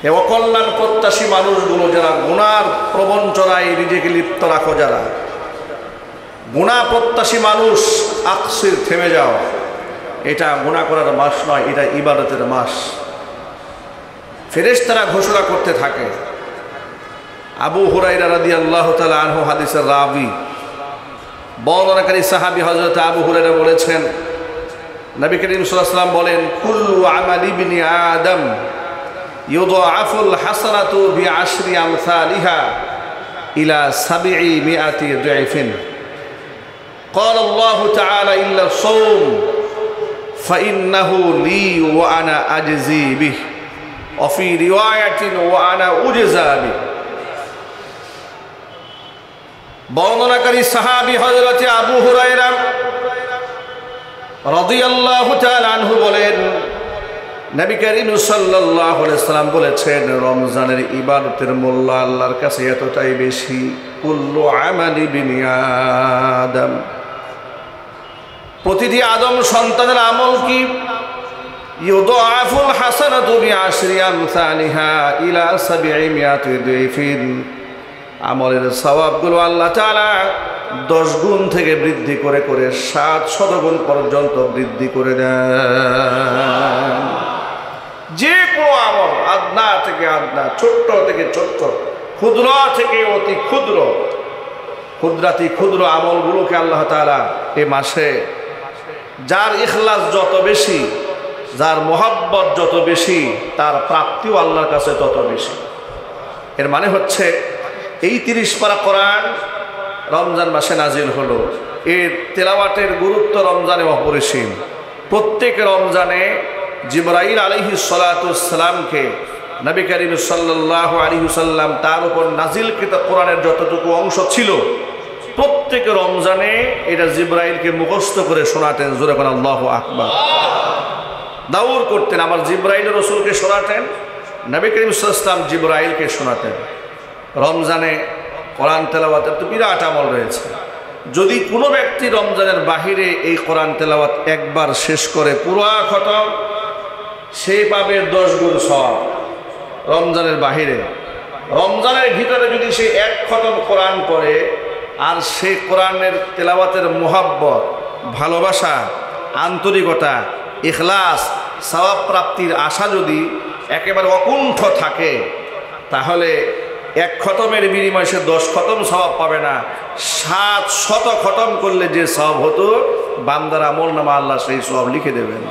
হে অকল্যাণ প্রত্যাশী মানুষগুলো, যারা গুনার প্রবঞ্চনায় নিজেকে লিপ্ত রাখো, যারা গুনাহ প্রত্যাশী মানুষ, আকসির, থেমে যাও। এটা গুনাহ করার মাস নয়, এটা ইবাদতের মাস। ফেরেশতারা ঘোষণা করতে থাকে। আবু হুরায়রা রাদিয়াল্লাহু তাআলা আনহু হাদিসের রাবি, বর্ণনাকারী সাহাবী হযরত আবু হুরায়রা বলেছেন, নবী করিম সাল্লাল্লাহু আলাইহি ওয়াসাল্লাম বলেন, কুল্লু আমালি ইবনি আদম ইউদাআফুল হাসানাতু বিআশরি আমসালিহা ইলা 700 দুআইফিন। قال الله تعالى إلا الصوم فإنه لي وأنا أجزي به وفي رواية وأنا أجزى به। বর্ণনাকারী সাহাবী হযরত আবু হুরায়রা রাদিয়াল্লাহু তাআলা আনহু বলেন, নবী করিম সাল্লাল্লাহু আলাইহি ওয়াসাল্লাম বলেছেন, রমজানের ইবাদতের মূল্য আল্লাহর কাছে এতটাই বেশি, কুল্লু আমালি বিনি আদম, প্রতিটি আদম সন্তানের আমল কি, ইউদাআফুল হাসানাতু বিআশরি আমসালিহা ইলা 700 দুআইফিন, আমলের সওয়াবগুলো আল্লাহ তাআলা 10 গুণ থেকে বৃদ্ধি করে করে 700 গুণ পর্যন্ত বৃদ্ধি করে দেন। যে কোনো আমল, আদনা থেকে আদনা, ছোট্ট থেকে ছোট্ট, ক্ষুদ্র থেকে অতি ক্ষুদ্র, ক্ষুদ্রাতি ক্ষুদ্র আমলগুলোকে আল্লাহ তাআলা এ মাসে, যার ইখলাস যত বেশি, যার মোহাব্বত যত বেশি, তার প্রাপ্তিও আল্লাহর কাছে তত বেশি। এর মানে হচ্ছে এই 30 পারা কোরআন রমজান মাসে নাজিল হলো, এর তেলাওয়াতের গুরুত্ব রমজানে অপরিসীম। প্রত্যেক রমজানে জিবরাইল আলাইহিস সালাতু ওয়াস সালামকে নবী করিম সাল্লাল্লাহু আলাইহি ওয়াসাল্লাম তার উপর নাজিলকৃত কোরআনের যতটুকু অংশ ছিল, প্রত্যেক রমজানে এটা জিবরাইলকে মুখস্থ করে শোনাতেন। জোরে বলেন আল্লাহু আকবার। দাউর করতেন, আমার জিবরাইল রাসূলকে শোনাতেন, নবী করিম সাল্লাল্লাহু আলাইহি ওয়াসাল্লাম জিবরাইলকে শোনাতেন। রমজানে কোরআন তেলাওয়াতের তো বিরাট আমল রয়েছে। যদি কোনো ব্যক্তি রমজানের বাহিরে এই কোরআন তেলাওয়াত একবার শেষ করে পুরো খতম, সে পাবে 10 গুণ সওয়াব। রমজানের বাহিরে, রমজানের ভিতরে যদি সে এক খতম কোরআন পড়ে, আর সে কোরআনের তেলাওয়াতের মোহাব্বত, ভালোবাসা, আন্তরিকতা, ইখলাস, সওয়াব প্রাপ্তির আশা যদি একেবারে অকুণ্ঠ থাকে, তাহলে এক খতমের বিনিময়ে সে 10 খতম সওয়াব পাবে না, 700 খতম করলে যে সওয়াব হতো, বান্দার আমলনামা আল্লাহ সেই সওয়াব লিখে দেবেন।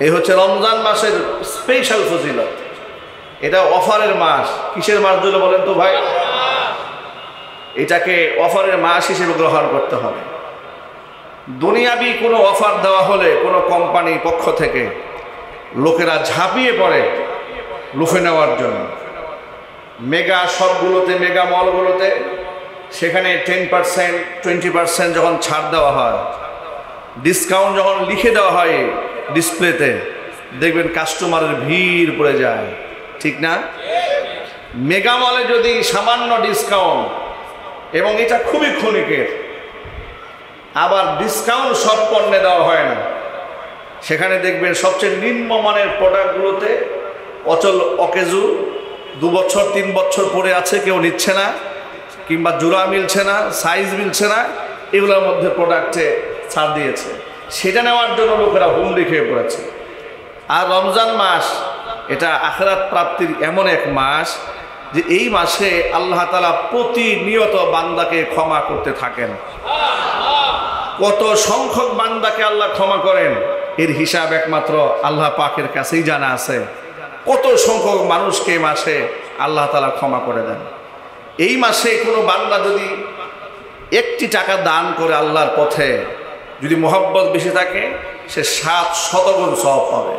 এই হচ্ছে রমজান মাসের স্পেশাল ফজিলত। এটা অফারের মাস। কিসের মাস বলে বলেন তো ভাই? এটাকে অফারের মাস হিসেবে গ্রহণ করতে হবে। দুনিয়াবি কোনো অফার দেওয়া হলে কোনো কোম্পানির পক্ষ থেকে লোকেরা ঝাঁপিয়ে পড়ে লুফে নেওয়ার জন্য। মেগা শপগুলোতে, মেগা মলগুলোতে সেখানে 10%, 20% যখন ছাড় দেওয়া হয়, ডিসকাউন্ট যখন লিখে দেওয়া হয় ডিসপ্লেতে, দেখবেন কাস্টমারের ভিড় পড়ে যায়, ঠিক না? মেগা মলে যদি সামান্য ডিসকাউন্ট, এবং এটা খুবই ক্ষণিকের, আবার ডিসকাউন্ট সব পণ্যে দেওয়া হয় না, সেখানে দেখবেন সবচেয়ে নিম্নমানের প্রোডাক্টগুলোতে অচল, অকেজু, 2 বছর 3 বছর পরে আছে, কেউ নিচ্ছে না, কিংবা জোড়া মিলছে না, সাইজ মিলছে না, এগুলোর মধ্যে প্রোডাক্টে ছাড় দিয়েছে। সেটা নেওয়ার জন্য লোকেরা হুমড়ি খেয়ে পড়েছে। আর রমজান মাস এটা আখিরাত প্রাপ্তির এমন এক মাস যে এই মাসে আল্লাহ তাআলা প্রতিনিয়ত বান্দাকে ক্ষমা করতে থাকেন। কত সংখ্যক বান্দাকে আল্লাহ ক্ষমা করেন এর হিসাব একমাত্র আল্লাহ পাকের কাছেই জানা আছে। কত সংখ্যক মানুষকে এই মাসে আল্লাহ তাআলা ক্ষমা করে দেন। এই মাসে কোনো বান্দা যদি 1টি টাকা দান করে আল্লাহর পথে, যদি মোহাব্বত বেশি থাকে, সে 700 গুণ সওয়াব পাবে।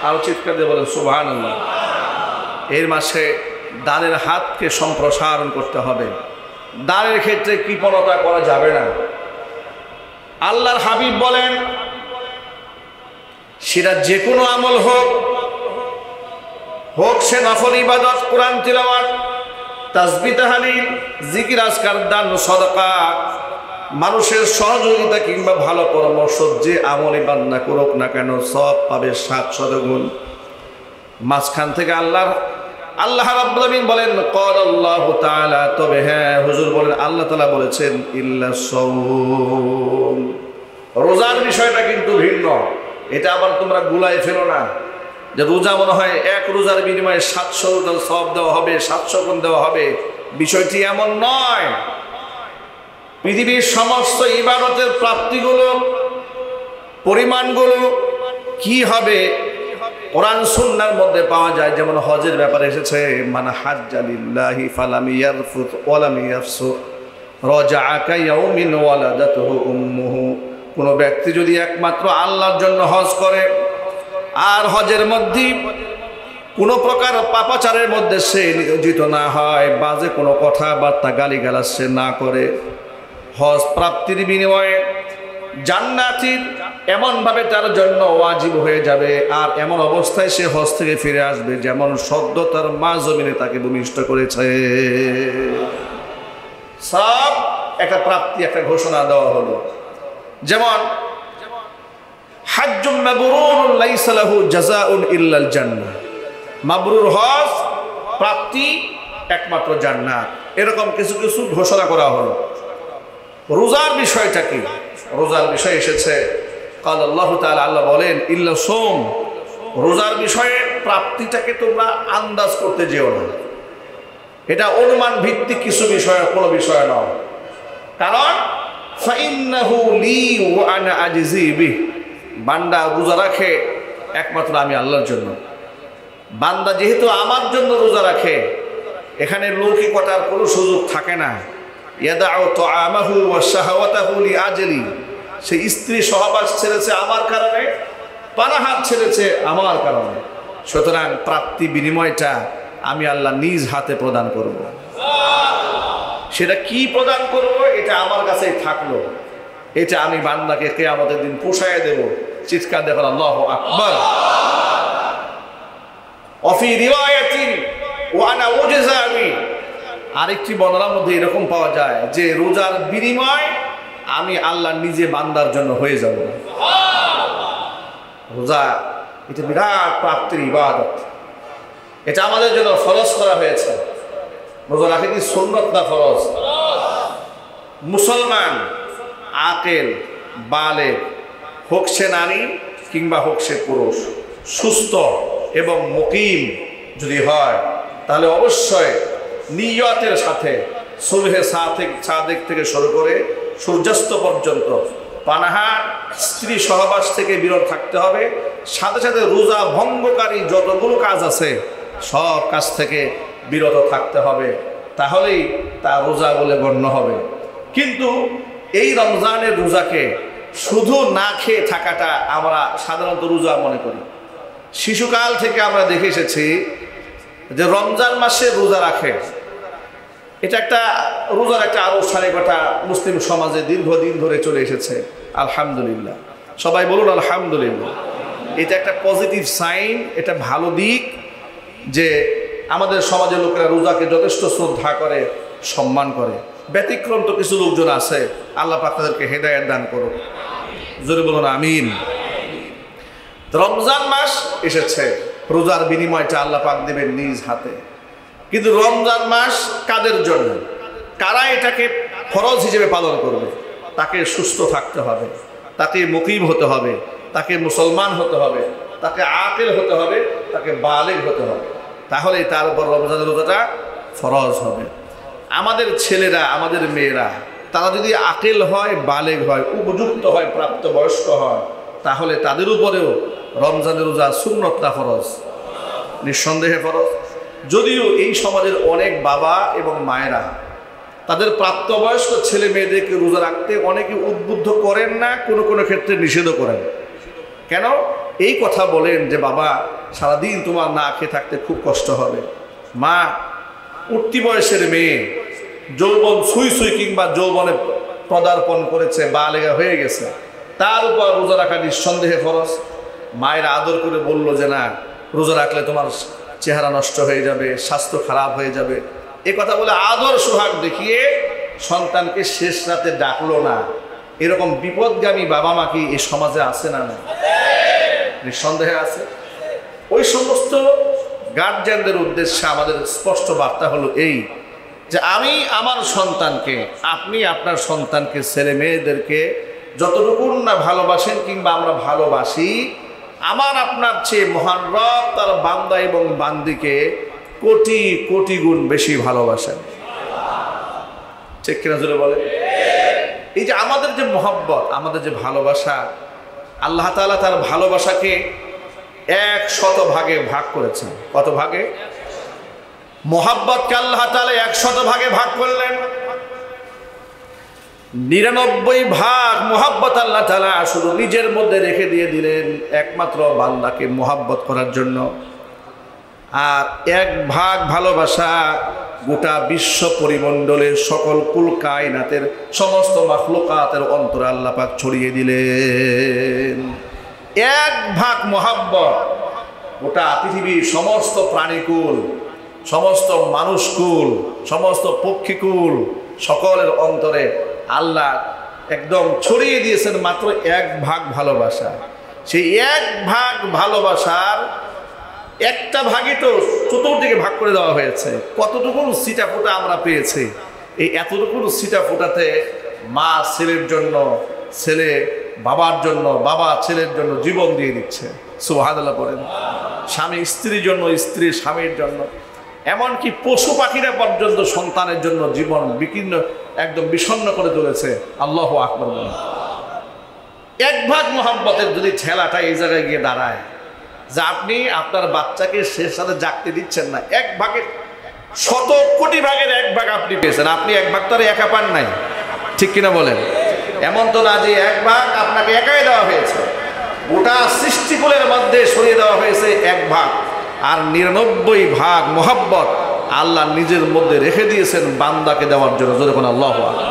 আরো চিৎকার দিয়ে বলেন সুবহানাল্লাহ। এর মাসে দানের হাতকে সম্প্রসারণ করতে হবে। দানের ক্ষেত্রে কৃপণতা করা যাবে না। আল্লাহর হাবিব বলেন, সেটা যে কোনো আমল হোক, হোক সে নফল ইবাদত, কোরআন তিলাওয়াত, তাসবিহ তাহলিল, জিকির আজকার, দান, সাদাকা, মানুষের সহযোগিতা কিংবা ভালো পরামর্শ, যে আমলই বান্দা করুক না কেন সওয়াব পাবে 700 গুণ। মাঝখান থেকে আল্লাহ রাব্বুল আলামিন বলেন ক্বালাল্লাহু তাআলা, তবে হ্যাঁ হুজুর বলেন আল্লাহ তাআলা বলেছেন ইল্লা সাওম, রোজার বিষয়টা কিন্তু ভিন্ন। এটা আবার তোমরা গুলায় ফেলো না যে রোজা মনে হয় এক রোজার বিনিময়ে 700 রোজার সওয়াব দেওয়া হবে, 700 গুণ দেওয়া হবে। বিষয়টি এমন নয়। পৃথিবীর সমস্ত ইবাদতের প্রাপ্তিগুলো, পরিমাণগুলো কি হবে কোরআন সুন্নাহর মধ্যে পাওয়া যায়। যেমন হজের ব্যাপারে এসেছে মান হাজ্জা লিল্লাহি ফালাম ইয়ারফুত ওয়া লাম ইয়াফসুক রাজাআ কায়াউমিন ওয়ালাদাতুহু উম্মুহু, কোনো ব্যক্তি যদি একমাত্র আল্লাহর জন্য হজ করে আর হজের মধ্যে কোনো প্রকার পাপাচারের মধ্যে সে নিয়োজিত না হয়, বাজে কোনো কথাবার্তা গালিগালাজ সে না করে, হজ প্রাপ্তির বিনিময়ে জান্নাতির এমনভাবে তার জন্য ওয়াজিব হয়ে যাবে। আর এমন অবস্থায় সে হজ থেকে ফিরে আসবে যেমন সদ্য তার মা জমিনে তাকে ভূমিষ্ঠ করেছে। সব একটা প্রাপ্তি, একটা ঘোষণা দেওয়া হলো। যেমন হাজ্জুম মাবরুরুন লাইসা লাহু জাযাউন ইল্লাল জান্নাহ, মাবরুর হজ প্রাপ্তি একমাত্র জান্নাত। এরকম কিছু কিছু ঘোষণা করা হলো। রোজার বিষয়টা কি? রোজার বিষয় এসেছে কাল আল্লাহ তাআলা, আল্লাহ বলেন ইল্লা সোম, রোজার বিষয়ে প্রাপ্তিটাকে তোমরা আন্দাজ করতে যেও না। এটা অনুমান ভিত্তিক কিছু বিষয়, কোনো বিষয় নয়। কারণ ফাইন্নাহু লি ওয়া আনা আজজি বিহি, বান্দা রোজা রাখে একমাত্র আমি আল্লাহর জন্য। বান্দা যেহেতু আমার জন্য রোজা রাখে, এখানে লৌকিকতার কোনো সুযোগ থাকে না। ইয়াদাউ তুআমাহু ওয়া শাহাওয়াতাহু লিআজলি, সে স্ত্রী সহবাস ছেড়েছে আমার কারণে, পানাহার ছেড়েছে আমার কারণে। সুতরাং প্রাপ্তি বিনিময়টা আমি আল্লাহ নিজ হাতে প্রদান করব। সেটা কি প্রদান করব এটা আমার কাছেই থাকলো। এটা আমি বান্দাকে কিয়ামতের দিন পোষায় দেব। চিৎকার দেখো আল্লাহু আকবার। অফি রিওয়ায়াতিন ওয়া আনা উজজা বি, আরেকটি বর্ণনার মধ্যে এরকম পাওয়া যায় যে রোজার বিনিময় আমি আল্লাহ নিজে বান্দার জন্য হয়ে যাব। রোজা এটা বিরাট প্রাপ্তির ইবাদত। এটা আমাদের জন্য ফরজ করা হয়েছে। রোজা রাখা কি সুন্নত না ফরজ? মুসলমান আকেল বালেগ, হোক সে নারী কিংবা হোক সে পুরুষ, সুস্থ এবং মুকিম যদি হয় তাহলে অবশ্যই নিয়তের সাথে সুবহে সাদেক থেকে শুরু করে সূর্যাস্ত পর্যন্ত পানাহার, স্ত্রী সহবাস থেকে বিরত থাকতে হবে। সাথে সাথে রোজা ভঙ্গকারী যতগুলো কাজ আছে সব কাজ থেকে বিরত থাকতে হবে, তাহলেই তা রোজা বলে গণ্য হবে। কিন্তু এই রমজানের রোজাকে শুধু না খেয়ে থাকাটা আমরা সাধারণত রোজা মনে করি। শিশুকাল থেকে আমরা দেখে এসেছি যে রমজান মাসে রোজা রাখে, এটা একটা রোজার একটা আনুষ্ঠানিকতা মুসলিম সমাজে দীর্ঘদিন ধরে চলে এসেছে। আলহামদুলিল্লাহ, সবাই বলুন আলহামদুলিল্লাহ। এটা একটা পজিটিভ সাইন, এটা ভালো দিক যে আমাদের সমাজের লোকেরা রোজাকে যথেষ্ট শ্রদ্ধা করে, সম্মান করে। ব্যতিক্রম তো কিছু লোকজন আছে, আল্লাহ পাক তাদেরকে হেদায়েত দান করুন। জোরে বলুন আমিন। রমজান মাস এসেছে, রোজার বিনিময়টা আল্লাহ পাক দেবেন নিজ হাতে। কিন্তু রমজান মাস কাদের জন্য? কারা এটাকে ফরজ হিসেবে পালন করবে? তাকে সুস্থ থাকতে হবে, তাকে মুকিম হতে হবে, তাকে মুসলমান হতে হবে, তাকে আকেল হতে হবে, তাকে বালেগ হতে হবে। তাহলেই তার উপর রমজানের রোজাটা ফরজ হবে। আমাদের ছেলেরা, আমাদের মেয়েরা তারা যদি আকেল হয়, বালেগ হয়, উপযুক্ত হয়, প্রাপ্তবয়স্ক হয়, তাহলে তাদের উপরেও রমজানের রোজা সুন্নত না ফরজ? নিঃসন্দেহে ফরজ। যদিও এই সমাজের অনেক বাবা এবং মায়েরা তাদের প্রাপ্তবয়স্ক ছেলে মেয়েদেরকে রোজা রাখতে অনেকে উদ্বুদ্ধ করেন না, কোনো কোনো ক্ষেত্রে নিষেধও করেন। কেন? এই কথা বলেন যে বাবা সারাদিন তোমার না খেয়ে থাকতে খুব কষ্ট হবে। মা, উঠতি বয়সের মেয়ে, যৌবন ছুঁই ছুঁই কিংবা যৌবনে পদার্পণ করেছে, বালেগা হয়ে গেছে, তার উপর রোজা রাখা নিঃসন্দেহে ফরজ। মায়ের আদর করে বলল যে না, রোজা রাখলে তোমার চেহারা নষ্ট হয়ে যাবে, স্বাস্থ্য খারাপ হয়ে যাবে, এ কথা বলে আদর সোহাগ দেখিয়ে সন্তানকে শেষ রাতে ডাকলো না। এরকম বিপদগামী বাবা মা কি এই সমাজে আছে না? না, নিঃসন্দেহে আছে। ওই সমস্ত গার্জিয়ানদের উদ্দেশ্যে আমাদের স্পষ্ট বার্তা হলো এই যে আমি আমার সন্তানকে, আপনি আপনার সন্তানকে, ছেলে মেয়েদেরকে যতটুকু না ভালোবাসেন কিংবা আমরা ভালোবাসি, আমার আপনার চেয়ে মহান রব তার বান্দা এবং বান্দিকে কোটি কোটি গুণ বেশি ভালোবাসেন। ঠিক কিনা জোরে বলে? এই যে আমাদের যে মহব্বত, আমাদের যে ভালোবাসা, আল্লাহ তাআলা তার ভালোবাসাকে 100 ভাগে ভাগ করেছেন। কত ভাগে? মহব্বতকে আল্লাহ তাআলা 100 ভাগে ভাগ করলেন। 99 ভাগ মহব্বত আল্লাহ তাআলা শুধু নিজের মধ্যে রেখে দিয়ে দিলেন একমাত্র বান্দাকে মহব্বত করার জন্য। আর 1 ভাগ ভালোবাসা গোটা বিশ্ব পরিমণ্ডলের সকল কুল কায়নাতের সমস্ত মাখলুকাতের অন্তরে আল্লাহ পাক ছড়িয়ে দিলেন। 1 ভাগ মহব্বত গোটা পৃথিবীর সমস্ত প্রাণীকুল, সমস্ত মানুষকুল, সমস্ত পক্ষীকুল সকলের অন্তরে আল্লাহ একদম ছড়িয়ে দিয়েছেন মাত্র 1 ভাগ ভালোবাসা। সেই 1 ভাগ ভালোবাসার 1টা ভাগই তো চতুর্দিকে ভাগ করে দেওয়া হয়েছে। কতটুকু সিটা ফোটা আমরা পেয়েছি। এই এতটুকু সিটা ফোটাতে মা ছেলের জন্য, ছেলে বাবার জন্য, বাবা ছেলের জন্য জীবন দিয়ে দিচ্ছে। সুবহানাল্লাহ বলেন। স্বামী স্ত্রীর জন্য, স্ত্রী স্বামীর জন্য, এমনকি পশু পাখিরা পর্যন্ত সন্তানের জন্য জীবন বিকীর্ণ, একদম বিষণ্ণ করে তুলেছে। আল্লাহু আকবার বলেন। 1 ভাগ মহব্বতের যদি ঠেলাটা এই জায়গায় গিয়ে দাঁড়ায় যে আপনি আপনার বাচ্চাকে সে সাথে জাগতে দিচ্ছেন না, 1 ভাগের 100 কোটি ভাগের 1 ভাগ আপনি পেয়েছেন। আপনি 1 ভাগ তো আর একা পান নাই। ঠিক কিনা বলেন? এমন তো না যে 1 ভাগ আপনাকে একাই দেওয়া হয়েছে, গোটা সৃষ্টিকুলের মধ্যে সরিয়ে দেওয়া হয়েছে 1 ভাগ। আর 99 ভাগ মহব্বত আল্লাহ নিজের মধ্যে রেখে দিয়েছেন বান্দাকে দেওয়ার জন্য। যখন আল্লাহু আকবার,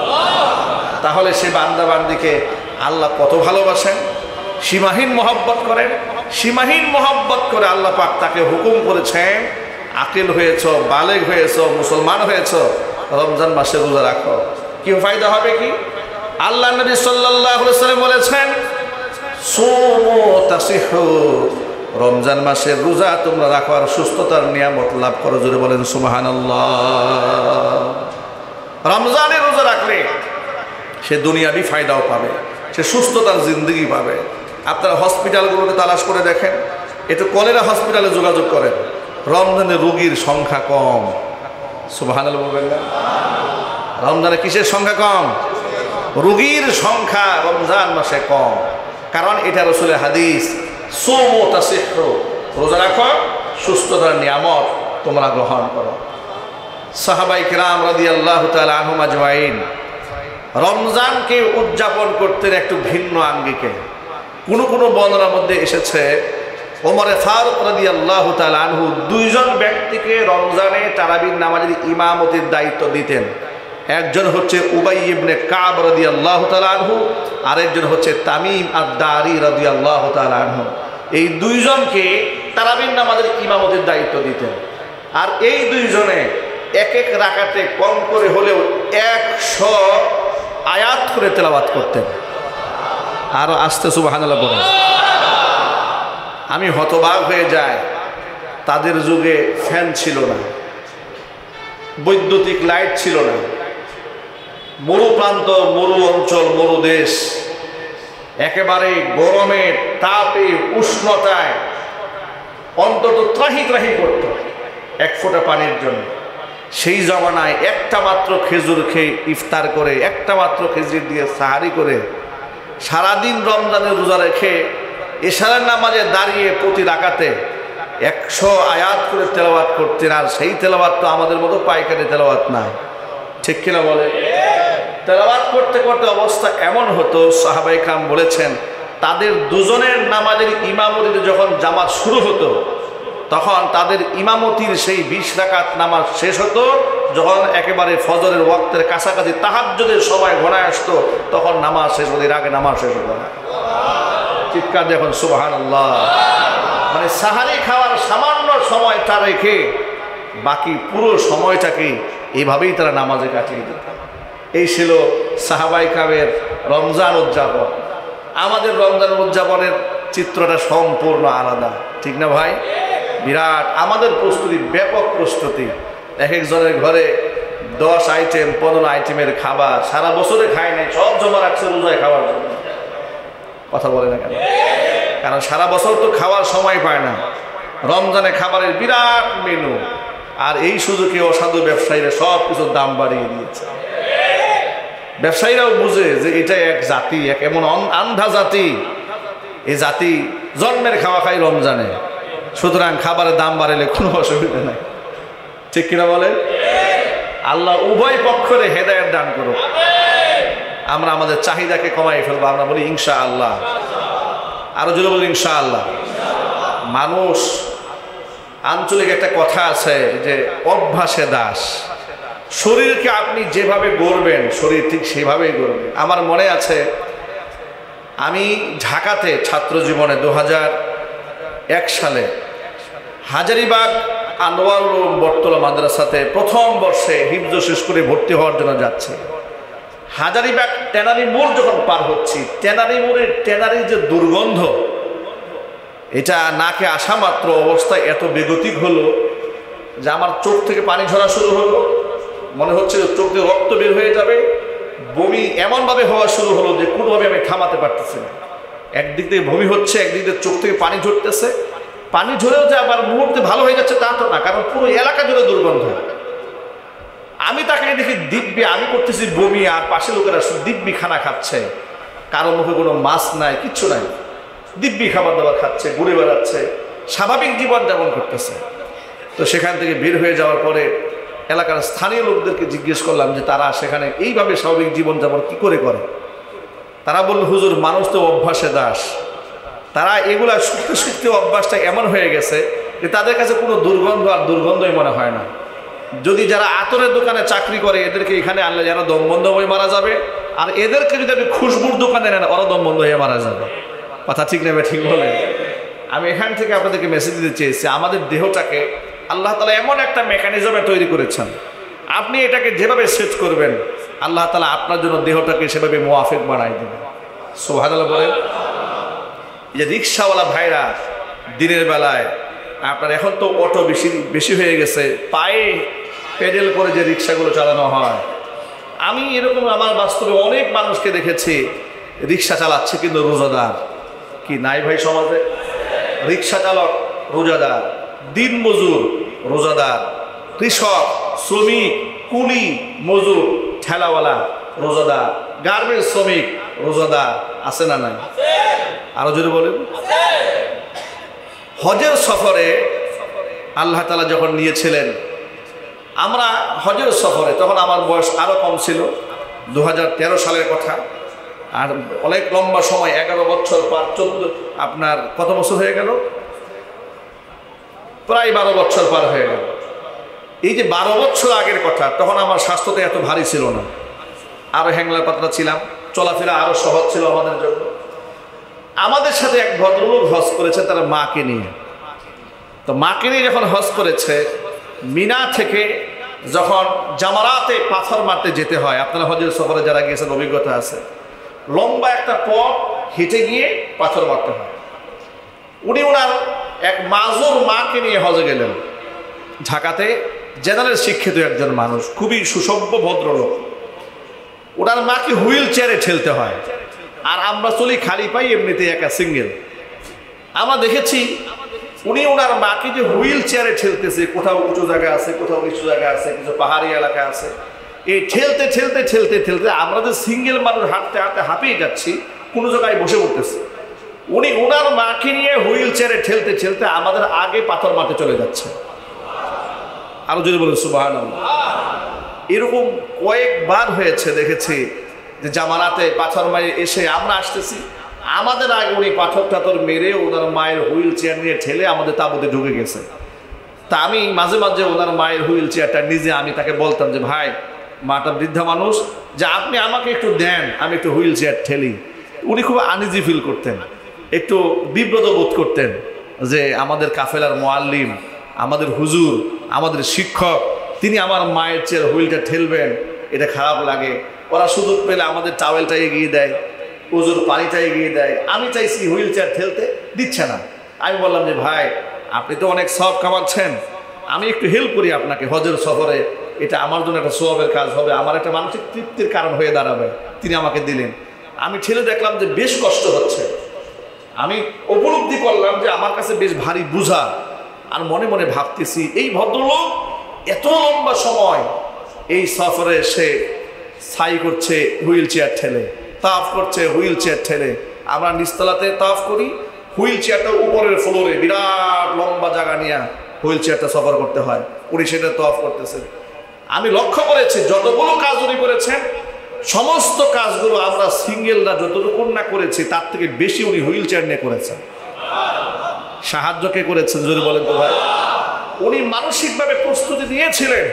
তাহলে সে বান্দা বান্দিকে আল্লাহ কত ভালোবাসেন, সীমাহীন মহব্বত করেন। সীমাহীন মহব্বত করে আল্লাহ পাক তাকে হুকুম করেছেন, আকিল হয়েছ, বালেগ হয়েছ, মুসলমান হয়েছ, রমজান মাসে রোজা রাখো। কি ফায়দা হবে? কি আল্লাহ নবী সাল্লাল্লাহু আলাইহি ওয়াসাল্লাম বলেছেন, সুমু তাসিহু, রমজান মাসের রোজা তোমরা রাখো আর সুস্থতার নিয়ামত লাভ করো। জোরে বলেন সুবহানাল্লাহ। রমজানের রোজা রাখলে সে দুনিয়াবি ফায়দাও পাবে, সে সুস্থতার জিন্দগি পাবে। আপনারা হসপিটালগুলোতে তালাশ করে দেখেন, একটু কলেরা হসপিটালে যোগাযোগ করেন, রমজানে রোগীর সংখ্যা কম। সুবহানাল্লাহ বলবেন না? রমজানে কিসের সংখ্যা কম? রোগীর সংখ্যা রমজান মাসে কম। কারণ এটা রাসূলের হাদিস, সুমু তাসিহু, রোজা রাখো সুস্থতার নিয়ামত তোমরা গ্রহণ করো। সাহাবায়ে কেরাম রাদিয়াল্লাহু তাআলা আনহুম আজমাইন রমজানকে উদযাপন করতেন একটু ভিন্ন আঙ্গিকে। কোন কোন বর্ণনার মধ্যে এসেছে ওমরে ফারুক রাদিয়াল্লাহু তাআলা আনহু 2 জন ব্যক্তিকে রমজানে তারাবির নামাজের ইমামতির দায়িত্ব দিতেন। একজন হচ্ছে উবাই ইবনে কাব রাদিয়াল্লাহু তাআলা আনহু, আরেকজন হচ্ছে তামিম আদ-দারি রাদিয়াল্লাহু তাআলা আনহু। এই 2 জনকে তারাবির নামাজের ইমামতির দায়িত্ব দিতেন। আর এই 2 জনে এক এক রাকাতে কম করে হলেও 100 আয়াত করে তেলাওয়াত করতেন। আরো আস্তে সুবহানাল্লাহ বলেন। আমি হতবাক হয়ে যাই, তাদের যুগে ফ্যান ছিল না, বৈদ্যুতিক লাইট ছিল না, মরু প্রান্ত, মরু অঞ্চল, মরু দেশ, একেবারে গরমের তাপে উষ্ণতায় অন্তত ত্রাহি ত্রাহি করত 1 ফোঁটা পানির জন্য। সেই জমানায় একটা মাত্র খেজুর খেয়ে ইফতার করে, একটা মাত্র খেজুর দিয়ে সাহারি করে সারাদিন রমজানের রোজা রেখে এশারের নামাজে দাঁড়িয়ে প্রতি রাকাতে 100 আয়াত করে তেলাওয়াত করতেন। আর সেই তেলাওয়াত তো আমাদের মতো পাইকারি তেলাওয়াত না। ঠিক কিনা বলে? তেলাওয়াত করতে করতে অবস্থা এমন হতো, সাহাবায়ে কেরাম বলেছেন তাদের 2 জনের নামাজের ইমামতিতে যখন জামাত শুরু হতো তখন তাদের ইমামতির সেই 20 রাকাত নামাজ শেষ হতো যখন একেবারে ফজরের ওয়াক্তের কাছাকাছি তাহাজ্জুদের সময় ঘনায় আসতো, তখন নামাজ শেষ হতো, এর আগে নামাজ শেষ হতো না। চিৎকার দেখুন সুবহানাল্লাহ। মানে সাহারি খাওয়ার সামান্য সময়টা রেখে বাকি পুরো সময়টাকে এইভাবেই তারা নামাজে কাটিয়ে দিত। এই ছিল সাহাবায়ে কেরামের রমজান উদযাপন। আমাদের রমজান উদযাপনের চিত্রটা সম্পূর্ণ আলাদা, ঠিক না ভাই? বিরাট আমাদের প্রস্তুতি, ব্যাপক প্রস্তুতি। এক একজনের ঘরে 10 আইটেম 15 আইটেমের খাবার সারা বছরে খায় নাই, সব জমা রাখছে রোজায় খাওয়ার জন্য। কথা বলে না কেন? কারণ সারা বছর তো খাওয়ার সময় পায় না, রমজানে খাবারের বিরাট মেনু। আর এই সুযোগে অসাধু ব্যবসায়ীরা সব কিছুর দাম বাড়িয়ে দিয়েছে। ব্যবসায়ীরাও বুঝে যে এটা এক জাতি, এক এমন আন্ধা জাতি, এই জাতি জন্মের খাওয়া খাই রমজানে, সুতরাং খাবারের দাম বাড়ালে কোনো অসুবিধা নাই। ঠিক কিনা বলে? আল্লাহ উভয় পক্ষরে হেদায়েত দান করুক। আমরা আমাদের চাহিদাকে কমাই ফেলবো, আমরা বলি ইনশাআল্লাহ। আরো জোরে বলি ইনশাআল্লাহ। মানুষ আঞ্চলিক একটা কথা আছে যে অভ্যাসে দাস। শরীরকে আপনি যেভাবে গড়বেন শরীর ঠিক সেভাবেই গড়বে। আমার মনে আছে আমি ঢাকাতে ছাত্র জীবনে 2001 সালে হাজারীবাগ আনোয়ারুল উলুম বটতলা মাদ্রাসাতে প্রথম বর্ষে হিফজ শেষ করে ভর্তি হওয়ার জন্য যাচ্ছে। হাজারীবাগ ট্যানারি মোড় যখন পার হচ্ছি, ট্যানারি মোড়ের ট্যানারির যে দুর্গন্ধ, এটা নাকে আসা মাত্র অবস্থায় এত বেগতিক হলো যে আমার চোখ থেকে পানি ঝরা শুরু হলো। মনে হচ্ছে চোখ থেকে রক্ত বের হয়ে যাবে। বমি এমনভাবে হওয়া শুরু হলো যে কোনোভাবে আমি থামাতে পারতেছি না। একদিক থেকে বমি হচ্ছে, একদিক থেকে চোখ থেকে পানি ঝরতেছে। পানি ঝরেও যে আবার মুহূর্তে ভালো হয়ে যাচ্ছে তা তো না, কারণ পুরো এলাকা জুড়ে দুর্গন্ধ। আমি তাকে দেখি দিব্যি, আমি করতেছি বমি, আর পাশে লোকেরা দিব্যি খানা খাচ্ছে, কারো মুখে কোনো মাছ নাই, কিচ্ছু নাই, দিব্যি খাবার দাবার খাচ্ছে, ঘুরে বেড়াচ্ছে, স্বাভাবিক জীবন যাপন করতেছে। তো সেখান থেকে বের হয়ে যাওয়ার পরে এলাকার স্থানীয় লোকদেরকে জিজ্ঞেস করলাম যে তারা সেখানে এইভাবে স্বাভাবিক জীবনযাপন কি করে করে। তারা বলল, হুজুর, মানুষ তো অভ্যাসে দাস। তারা এগুলা শুকতে শুকতে অভ্যাসটা এমন হয়ে গেছে যে তাদের কাছে কোনো দুর্গন্ধ আর দুর্গন্ধই মনে হয় না। যদি যারা আতরের দোকানে চাকরি করে এদেরকে এখানে আনলে যারা দম বন্ধ হয়ে মারা যাবে, আর এদেরকে যদি আপনি খুশবুর দোকানে নেন ওরা দম বন্ধ হয়ে মারা যাবে। কথা ঠিক নেবে? ঠিক বলে। আমি এখান থেকে আপনাদেরকে মেসেজ দিতে চেয়েছি, আমাদের দেহটাকে আল্লাহ তাআলা এমন একটা মেকানিজমে তৈরি করেছেন, আপনি এটাকে যেভাবে সেট করবেন আল্লাহ তাআলা আপনার জন্য দেহটাকে সেভাবে মুয়াফিক বানাই দেবেন। সুবহানাল্লাহ বলেন। এই যে রিক্সাওয়ালা ভাইরা দিনের বেলায়, আপনার এখন তো অটো বেশি হয়ে গেছে, পায়ে পেডেল করে যে রিক্সাগুলো চালানো হয়, আমি এরকম আমার বাস্তবে অনেক মানুষকে দেখেছি রিক্সা চালাচ্ছে কিন্তু রোজাদার। কি নাই ভাই সমাজে? রিক্সা চালক রোজাদার, দিন মজুর রোজাদার, কৃষক, শ্রমিক, কুলি, মজুর, ঠেলাওয়ালা রোজাদার, গার্মেন্টস শ্রমিক রোজাদার, আছে না নাই? আরো জোরে বলেন। হজের সফরে আল্লাহ তাআলা যখন নিয়েছিলেন, আমরা হজের সফরে, তখন আমার বয়স আরো কম ছিল, 2013 সালের কথা। আর অনেক লম্বা সময়, 11 বছর পার, 14, আপনার কত বছর হয়ে গেল? প্রায় 12 বছর পার হয়ে গেল। এই যে 12 বছর আগের কথা, তখন আমার স্বাস্থ্যটা এত ভারী ছিল না, আরো হ্যাংলা পাতলা ছিলাম, চলাফেরা আরো সহজ ছিল আমাদের জন্য। আমাদের সাথে এক ভদ্রলোক হজ করেছে তার মাকে নিয়ে। তো মাকে নিয়ে যখন হজ করেছে, মিনা থেকে যখন জামারাতে পাথর মারতে যেতে হয়, আপনারা হজের সফরে যারা গিয়েছেন অভিজ্ঞতা আছে, লম্বা একটা পথ হেঁটে গিয়ে পাথর মারতে হয়। উনি ওনার এক মাজুর মাকে নিয়ে হজে গেলেন। ঢাকাতে জেনারেল শিক্ষিত একজন মানুষ, খুবই সুসভ্য ভদ্রলোক। ওনার মাকে হুইল চেয়ারে ঠেলতে হয়, আর আমরা চলি খালি পাই এমনিতে একা সিঙ্গেল। আমরা দেখেছি উনি ওনার মাকে যে হুইল চেয়ারে ঠেলতেছে, কোথাও উঁচু জায়গা আছে, কোথাও নিচু জায়গা আছে, কিছু পাহাড়ি এলাকা আছে, এই ঠেলতে ঠেলতে ঠেলতে ঠেলতে আমরা যে সিঙ্গেল মানুষ হাঁটতে হাঁটতে হাঁপিয়ে যাচ্ছি, কোনো জায়গায় বসে পড়তেছি। উনি ওনার মাকে নিয়ে হুইল চেয়ারে ঠেলতে ঠেলতে আমাদের আগে পাথর মারতে চলে যাচ্ছে। আরো যদি বলেন সুবহানাল্লাহ। এরকম কয়েকবার হয়েছে, দেখেছি যে জামানাতে পাথর মারি এসে আমরা আসতেছি, আমাদের আগে উনি পাথর টাথর মেরে ওনার মায়ের হুইল চেয়ার নিয়ে ঠেলে আমাদের তাঁবুতে ঢুকে গেছে। তা আমি মাঝে মাঝে ওনার মায়ের হুইল চেয়ারটা নিজে আমি তাকে বলতাম যে, ভাই, মাটা বৃদ্ধা মানুষ, যে আপনি আমাকে একটু দেন, আমি একটু হুইল চেয়ার ঠেলি। উনি খুব আনইজি ফিল করতেন, একটু বিব্রত বোধ করতেন যে আমাদের কাফেলার মুআল্লিম, আমাদের হুজুর, আমাদের শিক্ষক, তিনি আমার মায়ের চেয়ার হুইলটা ঠেলবেন, এটা খারাপ লাগে। ওরা সুযোগ পেলে আমাদের টাওয়েলটা এগিয়ে দেয়, হুজুর পানিটা এগিয়ে দেয়, আমি চাইছি হুইল চেয়ার ঠেলতে, দিচ্ছে না। আমি বললাম যে ভাই, আপনি তো অনেক সওয়াব কামাচ্ছেন, আমি একটু হেল্প করি আপনাকে হজের সফরে, এটা আমার জন্য একটা সওয়াবের কাজ হবে, আমার একটা মানসিক তৃপ্তির কারণ হয়ে দাঁড়াবে। তিনি আমাকে দিলেন। আমি ঠেলে দেখলাম যে বেশ কষ্ট হচ্ছে। আমি উপলব্ধি করলাম যে আমার কাছে বেশ ভারী বোঝা। আর মনে মনে ভাবতেছি, এই ভদ্রলোক এত লম্বা সময় এই সফরে সে সাই করছে হুইল চেয়ার ঠেলে, তাফ করছে হুইল চেয়ার ঠেলে। আমরা নিচতলাতে তাফ করি, হুইল চেয়ারটা উপরের ফ্লোরে বিরাট লম্বা জায়গা নিয়ে হুইল চেয়ারটা সফর করতে হয়, উনি সেটা তাফ করতেছেন। আমি লক্ষ্য করেছি যতগুলো কাজ উনি করেছেন সমস্ত কাজগুলো আমরা সিঙ্গেলরা যতটুকু না করেছি তার থেকে বেশি উনি হুইল চেয়ার নিয়ে করেছেন। সাহায্য কে করেছেন যদি বলেন তো ভাই? উনি মানসিকভাবে প্রস্তুতি নিয়েছিলেন,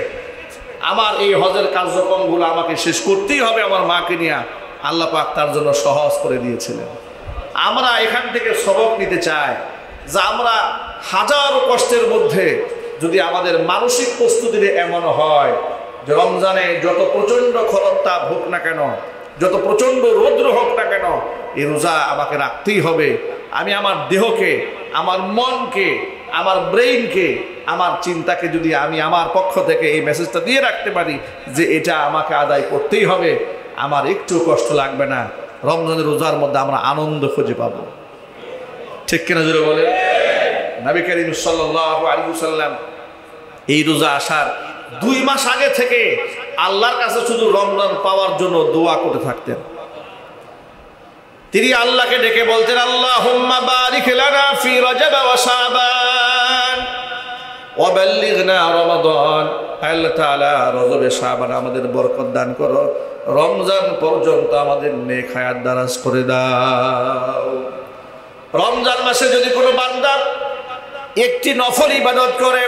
আমার এই হজের কার্যক্রমগুলো আমাকে শেষ করতেই হবে আমার মাকে নিয়ে। আল্লাহ পাক তার জন্য সহজ করে দিয়েছিলেন। আমরা এখান থেকে সবক নিতে চাই যে আমরা হাজারো কষ্টের মধ্যে যদি আমাদের মানসিক প্রস্তুতিতে এমন হয় যে রমজানে যত প্রচণ্ড খরতাপ হোক না কেন, যত প্রচণ্ড রৌদ্র হোক না কেন, এই রোজা আমাকে রাখতেই হবে। আমি আমার দেহকে, আমার মনকে, আমার ব্রেইনকে, আমার চিন্তাকে যদি আমি আমার পক্ষ থেকে এই মেসেজটা দিয়ে রাখতে পারি যে এটা আমাকে আদায় করতেই হবে, আমার একটু কষ্ট লাগবে না। রমজানের রোজার মধ্যে আমরা আনন্দ খুঁজে পাবো। ঠিক কিনা জুড়ে বলে? নবী করিম সাল্লাল্লাহু আলাইহি ওয়াসাল্লাম এই রোজা আসার 2 মাস আগে থেকে আল্লাহর কাছে শুধু রমজান পাওয়ার জন্য দোয়া করতে থাকতেন। তিনি আল্লাহকে ডেকে বলতেন, আল্লাহুম্মা বারিক লানা ফি রজব ওয়া শাবান ওয়া বাল্লিগনা রমাদান। আল্লাহ তাআলা রজবে শাবান আমাদের বরকত দান করো, রমজান পর্যন্ত আমাদের নেক হায়াত দারাজ করে দাও। রমজান মাসে যদি কোনো বান্দা একটি নফল ইবাদত করে,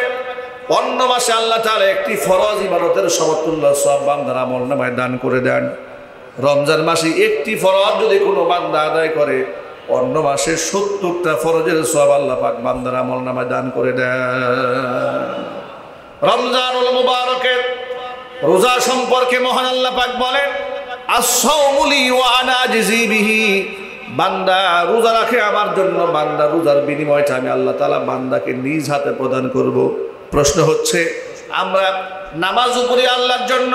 অন্য মাসে আল্লাহ তাআলা একটি ফরজ ইবাদতের সমতুল্য সওয়াব বান্দার আমলনামায় দান করে দেন। রমজান মাসে একটি ফরজ যদি কোনো বান্দা আদায় করে, অন্য মাসে 70টা ফরজের সওয়াব আল্লাহ পাক বান্দার আমলনামায় দান করে দেন। রমজানুল মুবারকের রোজা সম্পর্কে মহান আল্লাহ পাক বলেন, আস-সাওমু লি ওয়া আনা আজজি বিহি। বান্দা রোজা রাখে আমার জন্য, বান্দা রোজার বিনিময়টা আমি আল্লাহ তাআলা বান্দাকে নিজ হাতে প্রদান করব। প্রশ্ন হচ্ছে, আমরা নামাজও করি আল্লাহর জন্য,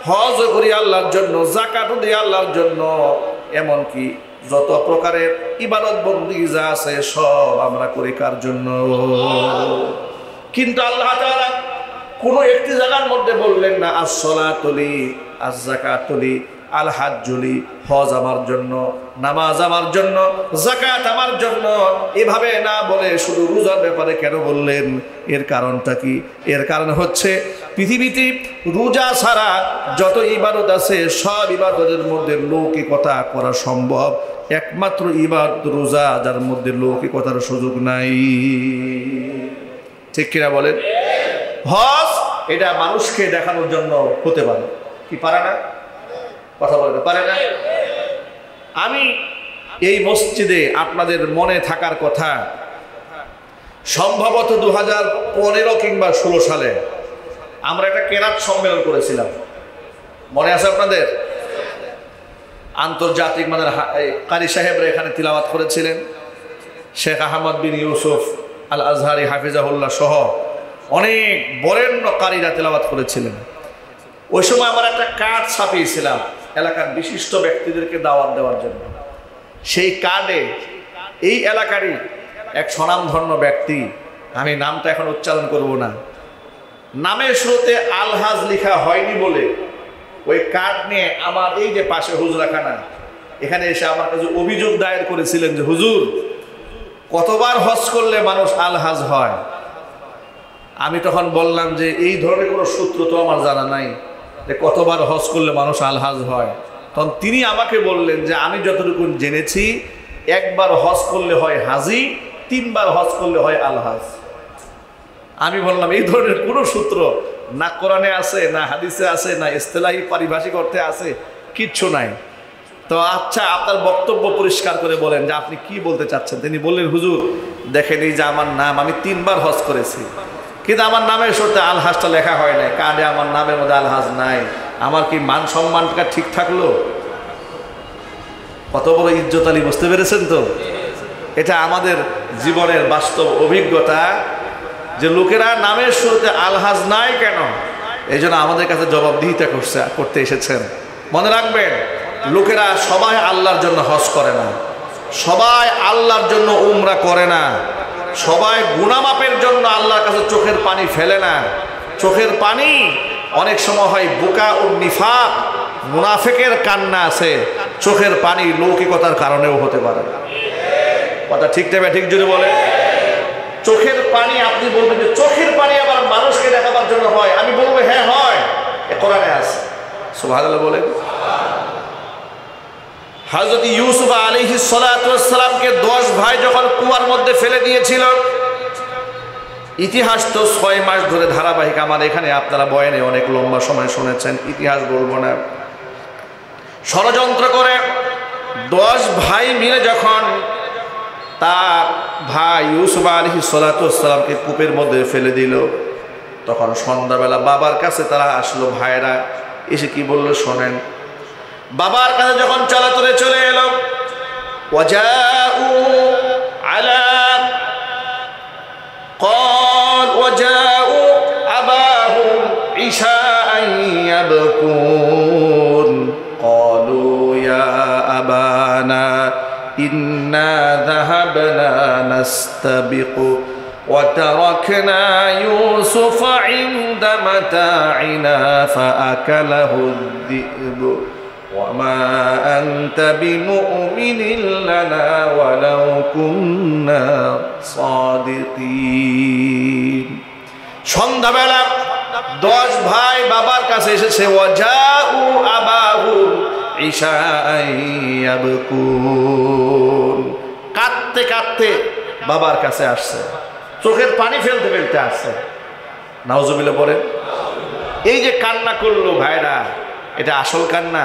হজও করি আল্লাহর জন্য, যাকাতও দিই আল্লাহর জন্য, এমনকি যত প্রকারের ইবাদত বন্দেগী যা আছে সব আমরা করি কার জন্য? কিন্তু আল্লাহ তাআলা কোনো একটি জায়গার মধ্যে বললেন না আস-সালাতু লি, আজ-যাকাতু লি, আল হাজ্জু লি, হজ আমার জন্য, নামাজ আমার জন্য, যাকাত আমার জন্য, এভাবে না বলে শুধু রোজার ব্যাপারে কেন বললেন? এর কারণটা কি? এর কারণ হচ্ছে পৃথিবীতে রোজা ছাড়া যত ইবাদত আছে সব ইবাদতের মধ্যে লৌকিকতা করা সম্ভব, একমাত্র ইবাদত রোজা যার মধ্যে লৌকিকতার সুযোগ নাই। ঠিক কিনা বলেন? হজ এটা মানুষকে দেখানোর জন্য হতে পারে, কি পারে না? কথা বলতে পারে না? আমি এই মসজিদে আপনাদের মনে থাকার কথা, সম্ভবত 2015 কিংবা 16 সালে আমরা একটা কেরাত সম্মেলন করেছিলাম, মনে আছে আপনাদের? আন্তর্জাতিক মানের কারি সাহেবরা এখানে তিলাওয়াত করেছিলেন, শেখ আহমদ বিন ইউসুফ আল আজহারি হাফিজাহুল্লাহ সহ অনেক বরেণ্য কারীরা তিলাওয়াত করেছিলেন। ওই সময় আমরা একটা কার্ড ছাপিয়েছিলাম এলাকার বিশিষ্ট ব্যক্তিদেরকে দাওয়াত দেওয়ার জন্য। সেই কার্ডে এই এলাকারই এক স্বনামধন্য ব্যক্তি, আমি নামটা এখন উচ্চারণ করব না, নামের শুরুতে আলহাজ লেখা হয়নি বলে ওই কার্ড নিয়ে আমার এই যে পাশে হুজরাখানা, এখানে এসে আমার কাছে অভিযোগ দায়ের করেছিলেন যে হুজুর, কতবার হজ করলে মানুষ আলহাজ হয়? আমি তখন বললাম যে এই ধরনের কোনো সূত্র তো আমার জানা নাই যে কতবার হজ করলে মানুষ আলহাজ হয়। তখন তিনি আমাকে বললেন যে আমি যতটুকু জেনেছি, একবার হজ করলে হয় হাজি, 3 বার হজ করলে হয় আলহাজ। আমি বললাম এই ধরনের কোনো সূত্র না কোরআনে আছে, না হাদিসে আছে, না ইস্তেলাহি পারিভাষিক অর্থে আছে, কিচ্ছু নাই। তো আচ্ছা, আপনার বক্তব্য পরিষ্কার করে বলেন যে আপনি কি বলতে চাচ্ছেন। তিনি বললেন, হুজুর দেখেন এই যে আমার নাম, আমি 3 বার হজ করেছি, কিন্তু আমার নামের শুরুতে আলহাজটা লেখা হয় নাই, কার্ডে আমার নামের মধ্যে আলহাজ নাই, আমার কি মান সম্মানটা ঠিক থাকলো? কত বড় ইজ্জত আলী, বুঝতে পেরেছেন তো? এটা আমাদের জীবনের বাস্তব অভিজ্ঞতা যে লোকেরা নামের শুরুতে আলহাজ নাই কেন, এই জন্য আমাদের কাছে জবাবদিহিতা করতে এসেছেন। মনে রাখবেন, লোকেরা সবাই আল্লাহর জন্য হজ করে না, সবাই আল্লাহর জন্য উমরা করে না, সবাই গুনাহ মাপের জন্য আল্লাহর কাছে চোখের পানি ফেলে না। চোখের পানি অনেক সময় হয় বুকা ও নিফাক, মুনাফিকের কান্না আছে, চোখের পানি লৌকিকতার কারণেও হতে পারে। কথা ঠিক না ঠিক যদি বলে? চোখের পানি আপনি বলবেন যে চোখের পানি আবার মানুষকে দেখাবার জন্য হয়, আমি বলবো হ্যাঁ হয়, কোরআনে আছে। সুবহানাল্লাহ বলেন। হযরত ইউসুফ আলাইহিস সালাতু ওয়াস সালামকে 10 ভাই যখন কুয়ার মধ্যে ফেলে দিয়েছিল, ইতিহাস তো 6 মাস ধরে ধারাবাহিক, আমার এখানে আপনারা বয়ানে অনেক লম্বা সময় শুনেছেন, ইতিহাস বলবো না। ষড়যন্ত্র করে 10 ভাই মিলে যখন তার ভাই ইউসুফ আলাইহিস সালাতু ওয়াস সালামকে কূপের মধ্যে ফেলে দিল, তখন সন্ধ্যাবেলা বাবার কাছে তারা আসলো। ভাইরা এসে কি বললো শোনেন। বাবার কাছে যখন চলাচলে চলে এলো, ওয়াজাউ আলা قال وجاءوا أباهم عشاء يبكون قالوا يا أبانا إنا ذهبنا نستبق وتركنا يوسف عند متاعنا فأكله الذئب وما أنت بمؤمن لنا ولو كنا صادقين। সন্ধ্যাবেলা 10 ভাই বাবার কাছে এসেছে, ওয়াজাউ আবাহুম ইশাআন ইয়াবকুন, কাঁদতে কাঁদতে বাবার কাছে আসছে, চোখের পানি ফেলতে ফেলতে আসছে। নাউজুবিল্লাহ পড়ে। এই যে কান্না করলো ভাইরা, এটা আসল কান্না?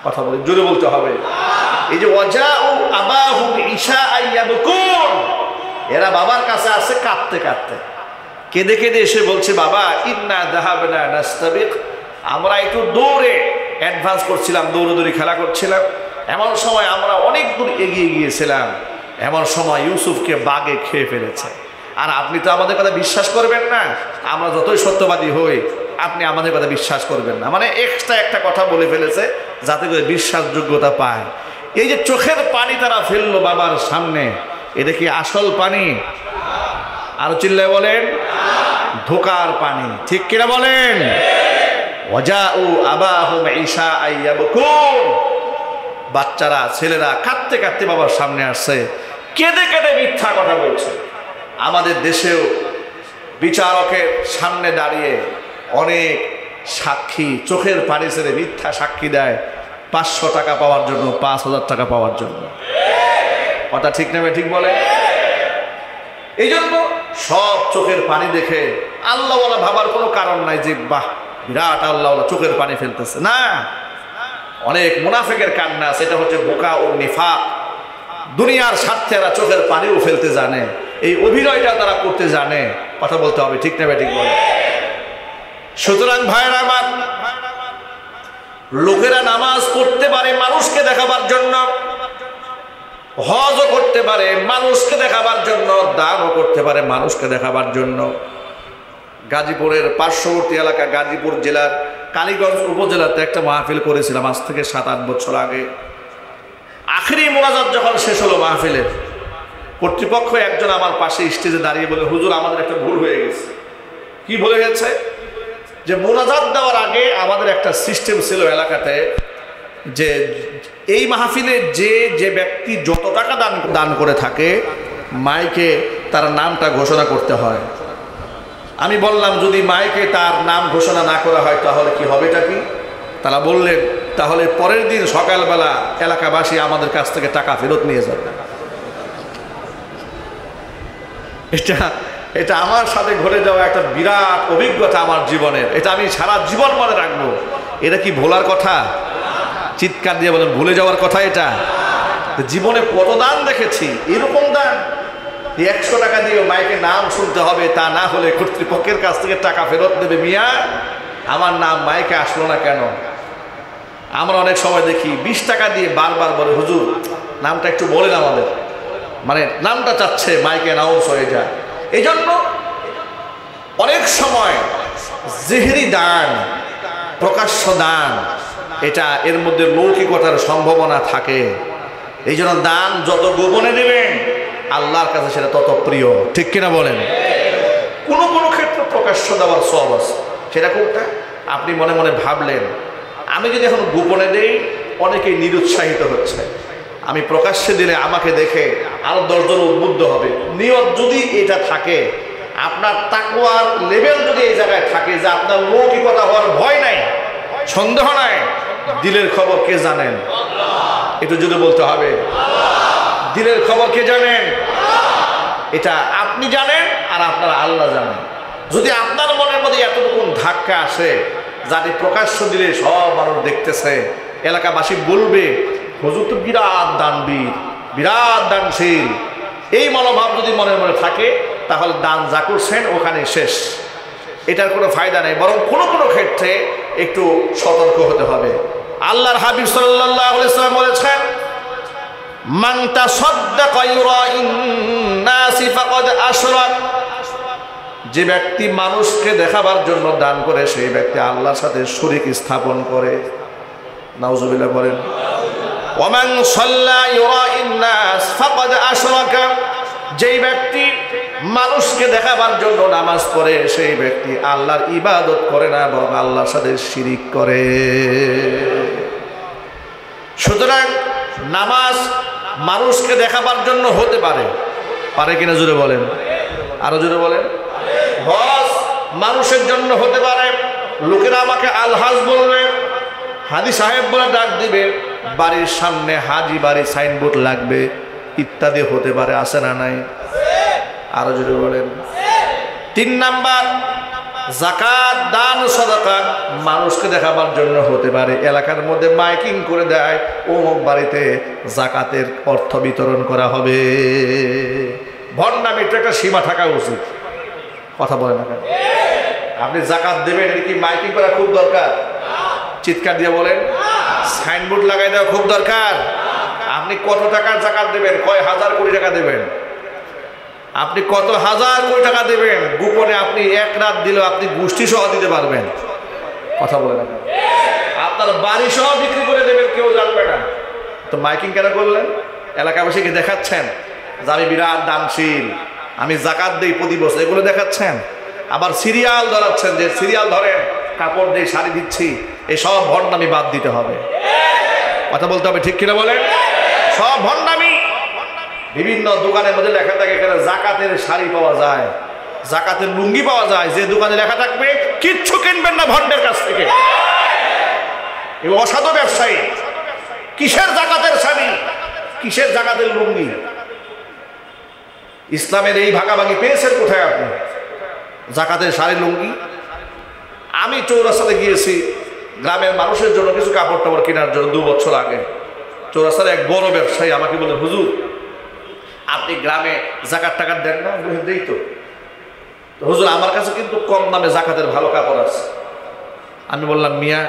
কথা বলে জোরে বলতে হবে। এই যে ওয়াজাউ আবাহুম ইশাআন ইয়াবকুন, এরা বাবার কাছে আসছে কাঁদতে কাঁদতে, কেঁদে কেঁদে এসে বলছে, বাবা ইন্না যাহাবনা নাস্তাবিক, আমরা একটু দৌড়ে অ্যাডভান্স করছিলাম, দৌড়দৌড়ি খেলা করছিলাম, এমন সময় আমরা অনেক দূর এগিয়ে গিয়েছিলাম, এমন সময় ইউসুফকে বাঘে খেয়ে ফেলেছে। আর আপনি তো আমাদের কথা বিশ্বাস করবেন না, আমরা যতই সত্যবাদী হই আপনি আমাদের কথা বিশ্বাস করবেন না। মানে এক্সট্রা একটা কথা বলে ফেলেছে যাতে করে বিশ্বাসযোগ্যতা পায়। এই যে চোখের পানি তারা ফেললো বাবার সামনে, এটা কি আসল পানি? আরো চিল্লায় বলেন, ধোকার পানি। ঠিক কিনা বলেন? ওয়াজাউ আবাহুম ইশাআন ইয়াবকুন, বাচ্চারা ছেলেরা কাঁদতে কাঁদতে বাবার সামনে আসছে, কেঁদে কেঁদে মিথ্যা কথা বলছে। আমাদের দেশেও বিচারকের সামনে দাঁড়িয়ে অনেক সাক্ষী চোখের পানি ছেড়ে মিথ্যা সাক্ষী দেয় 500 টাকা পাওয়ার জন্য, 5000 টাকা পাওয়ার জন্য। কথা ঠিক নেবে ঠিক বলে? এই জন্য সব চোখের পানি দেখে আল্লাহওয়ালা ভাবার কোনো কারণ নাই যে বাহ বিরাট আল্লাহওয়ালা চোখের পানি ফেলতেছে, না। অনেক মুনাফিকের কান্না, সেটা হচ্ছে বোকা ও নিফাক। দুনিয়ার স্বার্থে এরা চোখের পানিও ফেলতে জানে, এই অভিনয়টা তারা করতে জানে। কথা বলতে হবে, ঠিক নেবে ঠিক বলে? সুতরাং ভাইরা আমার, লোকেরা নামাজ পড়তে পারে মানুষকে দেখাবার জন্য, হজও করতে পারে মানুষকে দেখাবার জন্য, দানও করতে পারে মানুষকে দেখাবার জন্য। গাজীপুরের পার্শ্ববর্তী এলাকা গাজীপুর জেলার কালীগঞ্জ উপজেলাতে একটা মাহফিল করেছিলাম আজ থেকে 7-8 বছর আগে। আখেরি মোনাজাত যখন শেষ হলো মাহফিলের, কর্তৃপক্ষ একজন আমার পাশে স্টেজে দাঁড়িয়ে বলে, হুজুর আমাদের একটা ভুল হয়ে গেছে। কি ভুলে গেছে? যে মোনাজাত দেওয়ার আগে আমাদের একটা সিস্টেম ছিল এলাকাতে, যে এই মাহফিলে যে যে ব্যক্তি যত টাকা দান করে থাকে মাইকে তার নামটা ঘোষণা করতে হয়। আমি বললাম যদি মাইকে তার নাম ঘোষণা না করা হয় তাহলে কি হবেটা কি? তারা বললেন তাহলে পরের দিন সকালবেলা এলাকাবাসী আমাদের কাছ থেকে টাকা ফেরত নিয়ে যাবে। এটা আমার সাথে ঘটে যাওয়া একটা বিরাট অভিজ্ঞতা আমার জীবনের, এটা আমি সারা জীবন মনে রাখবো। এটা কি ভোলার কথা? চিৎকার দিয়ে বলেন ভুলে যাওয়ার কথা এটা? জীবনে কত দান দেখেছি, এরকম দান 100 টাকা দিয়ে মাইকে নাম শুনতে হবে, তা না হলে কর্তৃপক্ষের কাছ থেকে টাকা ফেরত দেবে। মিয়া আমার নাম মাইকে আসলো না কেন? আমরা অনেক সময় দেখি 20 টাকা দিয়ে বারবার বলে, হুজুর নামটা একটু বলেন আমাদের, মানে নামটা চাচ্ছে মাইকে অ্যানাউন্স হয়ে যায়। এই জন্য অনেক সময় জিহরি দান, প্রকাশ্য দান, এটা এর মধ্যে লৌকিকতার সম্ভাবনা থাকে। এই জন্য দান যত গোপনে দেবেন আল্লাহর কাছে সেটা তত প্রিয়, ঠিক কিনা বলেন? কোনো কোনো ক্ষেত্রে প্রকাশ্য দেওয়ার সওয়াব আছে। সেটা কোনটা? আপনি মনে মনে ভাবলেন আমি যদি এখন গোপনে দেই অনেকেই নিরুৎসাহিত হচ্ছে, আমি প্রকাশ্যে দিলে আমাকে দেখে আরো 10 জন উদ্বুদ্ধ হবে। নিয়ত যদি এটা থাকে, আপনার তাকওয়ার লেভেল যদি এই জায়গায় থাকে যে আপনার লৌকিকতা হওয়ার ভয় নাই, সন্দেহ নাই, দিলের খবর কে জানেন? একটু যদি বলতে হবে, দিলের খবর কে জানেন? এটা আপনি জানেন আর আপনার আল্লাহ জানেন। যদি আপনার মনের মধ্যে এতটুকু ধাক্কা আসে যাতে প্রকাশ্য দিলে সব মানুষ দেখতেছে, এলাকাবাসী বলবে হুজুর তো বিরাট দানবীর, বিরাট দানশীল, এই মনোভাব যদি মনের মনে থাকে তাহলে দান যা করছেন ওখানে শেষ, এটার কোনো ফায়দা নেই। বরং কোনো কোনো ক্ষেত্রে একটু সতর্ক হতে হবে। আল্লাহর হাবিব সাল্লাল্লাহু আলাইহি ওয়াসাল্লাম বলেছেন, মান তাসাদ্দাকা ইউরাইন নাসি ফাকাদ আশরাক, যে ব্যক্তি মানুষকে দেখাবার জন্য দান করে সেই ব্যক্তি আল্লাহর সাথে শরীক স্থাপন করে। নাউজুবিল্লাহ বলেন। ওয়া মান সাল্লা ইউরাইন নাস ফাকাদ আশরাকা, যেই ব্যক্তি মানুষকে দেখাবার জন্য নামাজ পড়ে সেই ব্যক্তি আল্লাহর ইবাদত করে না বরং আল্লাহর সাথে শিরিক করে। সুতরাং নামাজ মানুষকে দেখাবার জন্য হতে পারে, পারে কিনা জোরে বলেন, আরো জোরে বলেন। হজ মানুষের জন্য হতে পারে, লোকেরা আমাকে আলহাজ বলবে, হাজি সাহেব বলে ডাক দিবে, বাড়ির সামনে হাজি বাড়ি সাইনবোর্ড লাগবে, ইত্যাদি হতে পারে, আছে না নাই? আরো জোরে বলেন। 3 নাম্বার, যাকাত দান সাদাকা মানুষকে দেখাবার জন্য হতে পারে। এলাকার মধ্যে মাইকিং করে দেয় অমুক বাড়িতে যাকাতের অর্থ বিতরণ করা হবে। ভণ্ডামির একটা সীমা থাকা উচিত, কথা বলে না কেন? আপনি যাকাত দেবেন, এটা কি মাইকিং করা খুব দরকার? চিৎকার দিয়ে বলেন। সাইনবোর্ড লাগাই দেওয়া খুব দরকার? আপনি কত টাকার যাকাত দেবেন? কয় হাজার কোটি টাকা দেবেন? আপনি কত হাজার কোটি টাকা দেবেন? গোপনে আপনি 1 রাত দিলেও আপনি গোষ্ঠী সহ দিতে পারবেন, কথা বলে না। আপনার বাড়ি সহ বিক্রি করে দেবেন, কেউ জানবে না। তো মাইকিং কেন করলেন? এলাকাবাসীকে দেখাচ্ছেন যে আমি বিরাট দানশীল, আমি যাকাত দেই প্রতি বছর, এগুলো দেখাচ্ছেন। আবার সিরিয়াল ধরাচ্ছেন যে সিরিয়াল ধরেন, কাপড় দিয়ে শাড়ি দিচ্ছি। এই সব ভণ্ডামি বাদ দিতে হবে, কথা বলতে হবে, ঠিক কিনা বলেন? সব ভণ্ডামি। বিভিন্ন দোকানের মধ্যে লেখা থাকে এখানে যাকাতের শাড়ি পাওয়া যায়, যাকাতের লুঙ্গি পাওয়া যায়, যে দোকানে লেখা থাকবে কিচ্ছু কিনবেন না ভণ্ডের কাছ থেকে। এই অসাধু ব্যবসায়ী, কিসের যাকাতের শাড়ি, কিসের যাকাতের লুঙ্গি? ইসলামের এই ভাগাভাগি পেয়েছেন কোথায় আপনি? যাকাতের শাড়ি লুঙ্গি। আমি চৌরাস্তাতে গিয়েছি গ্রামের মানুষের জন্য কিছু কাপড় টাপড় কেনার জন্য 2 বছর আগে। চৌরাস্তার এক বড় ব্যবসায়ী আমাকে বলে, হুজুর আপনি গ্রামে যাকাত টাকাত দেন না? দেই তো। হুজুর আমার কাছে কিন্তু কম দামে যাকাতের ভালো কাপড় আছে। আমি বললাম, মিয়া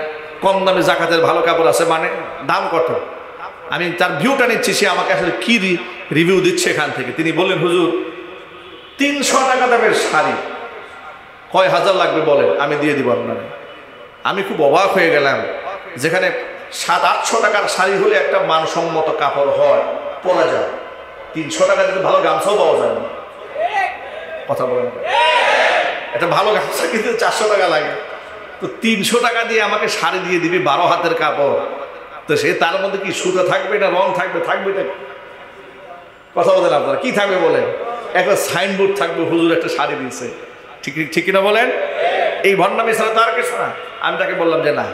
কম দামে যাকাতের ভালো কাপড় আছে মানে দাম কত? আমি তার ভিউটা নিচ্ছি, সে আমাকে আসলে কি রিভিউ দিচ্ছে এখান থেকে। তিনি বললেন, হুজুর 300 টাকা দামের শাড়ি, কয় হাজার লাগবে বলেন, আমি দিয়ে দিব আপনার। আমি খুব অবাক হয়ে গেলাম, যেখানে 700-800 টাকার শাড়ি হলে একটা মানসম্মত কাপড় হয়, পরা যায়, 300 টাকা দিলে ভালো গামছাও পাওয়া যায় না, কথা বলেন। একটা ভালো গামছা কিন্তু 400 টাকা লাগে, তো 300 টাকা দিয়ে আমাকে শাড়ি দিয়ে দিবি 12 হাতের কাপড়, তো সে তার মধ্যে কি সুতো থাকবে না রং থাকবে? থাকবে এটা, কথা বলেন আপনারা, কি থাকবে বলেন? একটা সাইনবোর্ড থাকবে হুজুর একটা শাড়ি দিয়েছে, ঠিক ঠিক কিনা বলেন? এই ভণ্ডামি ছাড়া তার কিছু না। আমি তাকে বললাম যে না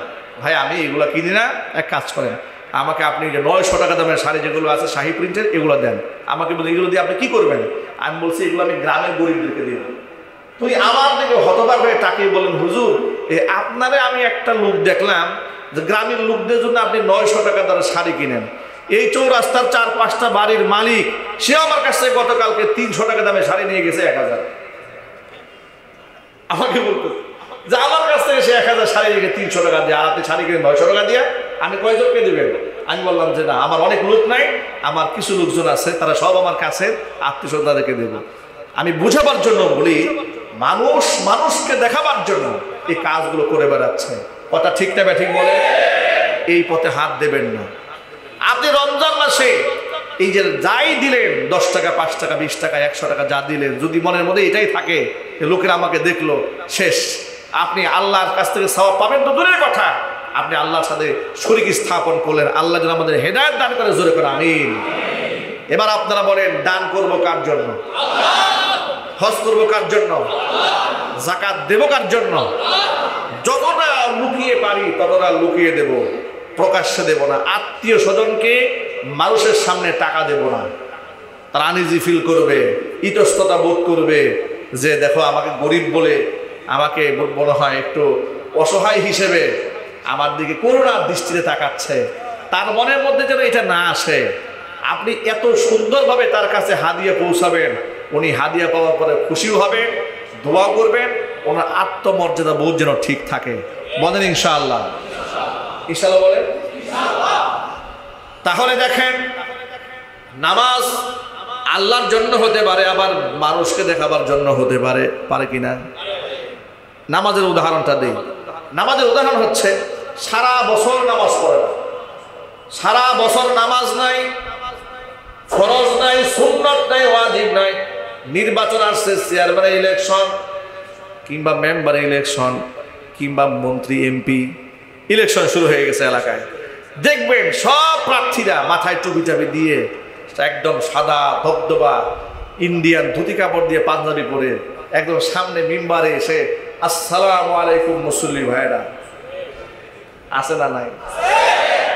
ভাই, আমি এগুলো কিনি না, এক কাজ করেন, আমাকে আপনি যে 900 টাকা দামের শাড়ি যেগুলো আছে শাহী প্রিন্টের, এগুলো দেন আমাকে। বলে এগুলো দিয়ে আপনি কি করবেন? আমি বলছি এগুলো আমি গ্রামের গরিবদেরকে দিব। তুই আমার দিকে হতবাক হয়ে তাকিয়ে বলেন, হুজুর আপনারে আমি একটা লোক দেখলাম যে গ্রামের লোকদের জন্য আপনি 900 টাকা দ্বারা শাড়ি কিনেন, এই চৌরাস্তার 4-5টা বাড়ির মালিক, সে আমার কাছ থেকে গতকালকে 300 টাকা দামে শাড়ি নিয়ে গেছে 1000। আমাকে বলতো যে আমার কাছ থেকে সে 1000 শাড়ি নিয়ে 300 টাকা দিয়ে, আর আপনি শাড়ি কিনে 900 টাকা দিয়ে, আমি কয়জনকে দেবেন? আমি বললাম যে না, আমার অনেক লোক নাই, আমার কিছু লোকজন আছে, তারা সব আমার কাছের আত্মীয় স্বজন, তাদেরকে দেব। আমি বুঝাবার জন্য বলি, মানুষ মানুষকে দেখাবার জন্য এই কাজগুলো করে বেড়াচ্ছে। কথা ঠিক না ঠিক বলে? এই পথে হাত দেবেন না। আপনি রমজান মাসে এই যে যাই দিলেন, 10 টাকা, 5 টাকা, 20 টাকা, 100 টাকা যা দিলেন, যদি মনের মধ্যে এটাই থাকে লোকেরা আমাকে দেখলো, শেষ। আপনি আল্লাহর কাছ থেকে সওয়াব পাবেন তো দূরের কথা, আপনি আল্লাহর সাথে শরীক স্থাপন করলেন। আল্লাহ যেন আমাদের হেদায়েত দান করে, জোরে করে আমিন। এবার আপনারা বলেন, দান করব কার জন্য? হজ করব কার জন্য? যাকাত দেব কার জন্য? যতটা লুকিয়ে পারি ততটা লুকিয়ে দেব, প্রকাশ্যে দেব না। আত্মীয় স্বজনকে মানুষের সামনে টাকা দেব না। তারা আনইজি ফিল করবে, ইতস্ততা বোধ করবে যে দেখো আমাকে গরিব বলে, আমাকে মনে হয় একটু অসহায় হিসেবে আমার দিকে করুণার দৃষ্টিতে তাকাচ্ছে। তার মনের মধ্যে যেন এটা না আসে। আপনি এত সুন্দরভাবে তার কাছে হাদিয়া পৌঁছাবেন, উনি হাদিয়া পাওয়ার পরে খুশিও হবেন, দোয়া করবেন, ওনার আত্মমর্যাদা বোধ যেন ঠিক থাকে। বলেন ইনশাআল্লাহ। ইনশাআল্লাহ বলেন। তাহলে দেখেন, নামাজ আল্লাহর জন্য হতে পারে, আবার মানুষকে দেখাবার জন্য হতে পারে, পারে কিনা? নামাজের উদাহরণটা দিই। নামাজের উদাহরণ হচ্ছে, সারা বছর নামাজ পড়ে না, সারা বছর নামাজ নাই, ফরজ নাই, সুন্নাত নাই, ওয়াজিব নাই। নির্বাচন আসছে, চেয়ারম্যানের ইলেকশন কিংবা মেম্বার ইলেকশন কিংবা মন্ত্রী এমপি ইলেকশন শুরু হয়ে গেছে এলাকায়। দেখবেন সব প্রার্থীরা মাথায় টুপি টাপি দিয়ে, একদম সাদা ধবধবা ইন্ডিয়ান ধুতি কাপড় দিয়ে, পাঞ্জাবি পরে একদম সামনে মিম্বারে এসে, আসসালামু আলাইকুম মুসল্লি ভাইরা। আছে না নাই?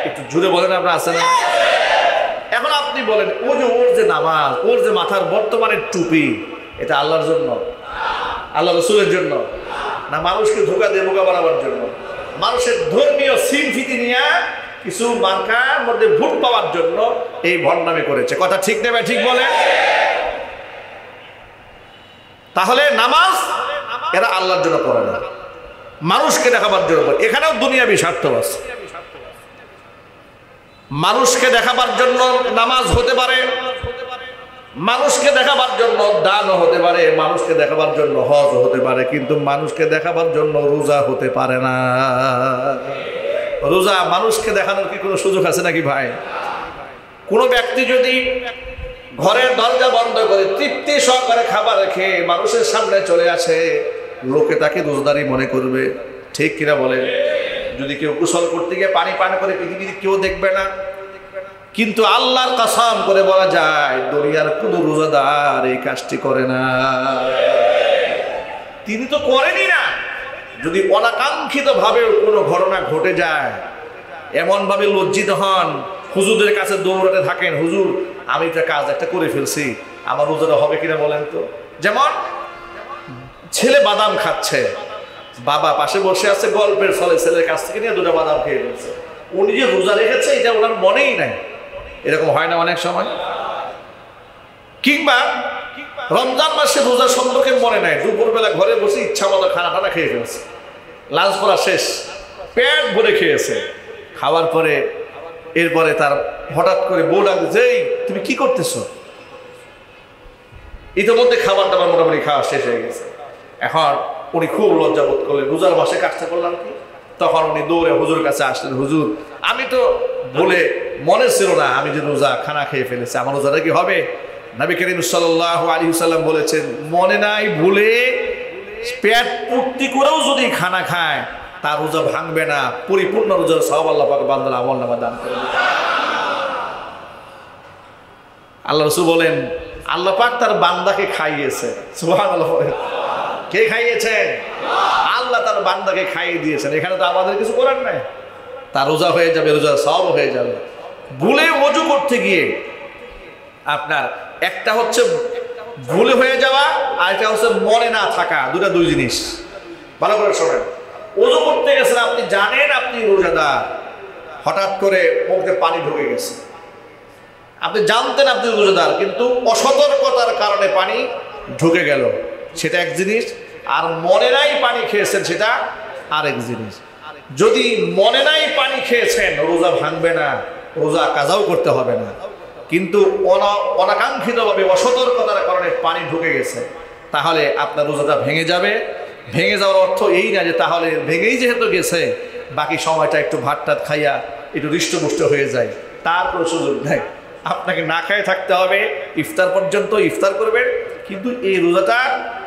একটু জুড়ে বলেন আপনারা, আছে না? এখন আপনি বলেন, ওর যে নামাজ, ওর যে মাথার বর্তমানে টুপি, এটা আল্লাহর জন্য, আল্লাহ রসুলের জন্য, না মানুষকে ধোকা দিয়ে বোকা বানাবার জন্য? মানুষের ধর্মীয় সিমফিতি নিয়ে কিছু মার্কার মধ্যে ভোট পাওয়ার জন্য এই ভণ্ডামি করেছে। কথা ঠিক নেবে ঠিক বলে? তাহলে নামাজ এরা আল্লাহর জন্য পড়ে না, মানুষকে দেখাবার জন্য পড়ে। এখানেও দুনিয়াবি স্বার্থ আছে। মানুষকে দেখাবার জন্য নামাজ হতে পারে, মানুষকে দেখাবার জন্য দানও হতে পারে, মানুষকে দেখাবার জন্য হজ হতে পারে, কিন্তু মানুষকে দেখাবার জন্য রোজা হতে পারে না। রোজা মানুষকে দেখানোর কি কোনো সুযোগ আছে নাকি ভাই? কোনো ব্যক্তি যদি ঘরের দরজা বন্ধ করে তৃপ্তি সহকারে খাবার খেয়ে মানুষের সামনে চলে আসে, লোকে তাকে রোজাদারই মনে করবে। ঠিক কিনা বলেন? যদি কেউ গোসল করতে গিয়ে পানি পান করে, পৃথিবীতে কেউ দেখবে না। কিন্তু আল্লাহর কসম করে বলা যায়, দুনিয়ার কোনো রোজাদার এই কাজটি করে না। তিনি তো করেনই না। যদি অনাকাঙ্ক্ষিত ভাবে কোনো ঘটনা ঘটে যায়, এমন ভাবে লজ্জিত হন, হুজুরদের কাছে দৌড়াতে থাকেন, হুজুর আমি একটা কাজ একটা করে ফেলছি, আমার রোজাটা হবে কিনা বলেন তো। যেমন ছেলে বাদাম খাচ্ছে, বাবা পাশে বসে আছে, গল্পের ছলে ছেলের কাছ থেকে নিয়ে 2টা বাদাম খেয়ে ফেলছে। উনি যে রোজা রেখেছে এটা ওনার মনেই নাই। এরকম হয় না অনেক সময়? কিংবা রমজান মাসে রোজা সম্পর্কে মনে নাই, দুপুরবেলা ঘরে বসে ইচ্ছা মতো খানা টানা খেয়ে ফেলছে, লাঞ্চ করা শেষ, পেট ভরে খেয়েছে। খাওয়ার পরে এরপরে তার হঠাৎ করে বউ লাগছে, যে তুমি কি করতেছো? ইতিমধ্যে খাবার টাবার মোটামুটি খাওয়া শেষ হয়ে গেছে। এখন উনি খুব লজ্জা বোধ করলেন, রোজার মাসে কাজটা করলাম কি? তখন উনি দৌড়ে হুজুর কাছে আসলেন, হুজুর আমি তো বলে মনে ছিল না আমি যে রোজা খানা খেয়ে ফেলেছি, আমার রোজাটা কি হবে? নবী করিম সাল্লাল্লাহু আলাইহি ওয়াসাল্লাম বলেছেন, মনে নাই ভুলে পেট পূর্তি করেও যদি খানা খায় তার রোজা ভাঙবে না, পরিপূর্ণ রোজার সওয়াব আল্লাহ পাক বান্দার আমলনামায় দান করে দেবেন। আল্লাহ রাসূল বলেন, আল্লাহ পাক তার বান্দাকে খাইয়েছে। সুবহানাল্লাহ। কে খাইয়েছেন? আল্লাহ তার বান্দাকে খাইয়ে দিয়েছেন। এখানে তো আমাদের কিছু করার নাই। তার রোজা হয়ে যাবে, রোজার সওয়াব হয়ে যাবে। ভুলে ওযু করতে গিয়ে আপনার একটা হচ্ছে ভুলে হয়ে যাওয়া, আর একটা হচ্ছে মনে না থাকা, দুই জিনিস। ভালো করে শোনেন। ওযু করতে গেছেন, আপনি জানেন আপনি রোজাদার, হঠাৎ করে মুখে পানি ঢুকে গেছে। আপনি জানতেন আপনি রোজাদার, কিন্তু অসতর্কতার কারণে পানি ঢুকে গেল, সেটা এক জিনিস। আর মনে নাই পানি খেয়েছেন, সেটা আরেক জিনিস। যদি মনে নাই পানি খেয়েছেন, রোজা ভাঙবে না, রোজা কাজাও করতে হবে না। কিন্তু অনাকাঙ্ক্ষিতভাবে অসতর্কতার কারণে পানি ঢুকে গেছে, তাহলে আপনার রোজাটা ভেঙে যাবে। ভেঙে যাওয়ার অর্থ এই না যে তাহলে ভেঙেই যেহেতু গেছে বাকি সময়টা একটু ভাত টাত খাইয়া একটু হৃষ্টপুষ্ট হয়ে যায়, তার কোনো সুযোগ নেই। আপনাকে না খেয়ে থাকতে হবে, ইফতার পর্যন্ত ইফতার করবেন, কিন্তু এই রোজাটা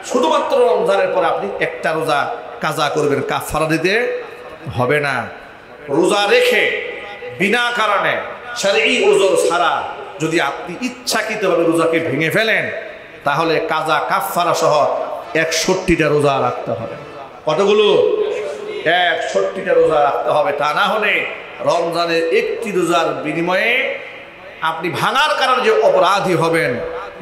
শুধুমাত্র রমজানের পরে আপনি একটা রোজা কাজা করবেন, কাফারা দিতে হবে না। রোজা রেখে বিনা কারণে শারঈ উযর ছাড়া যদি আপনি ইচ্ছাকৃতভাবে রোজাকে ভেঙে ফেলেন, তাহলে কাজা কাফারা সহ 61টা রোজা রাখতে হবে। কতগুলো? 61টা রোজা রাখতে হবে। তা না হলে রমজানের একটি রোজার বিনিময়ে আপনি ভাঙার কারণে যে অপরাধী হবেন,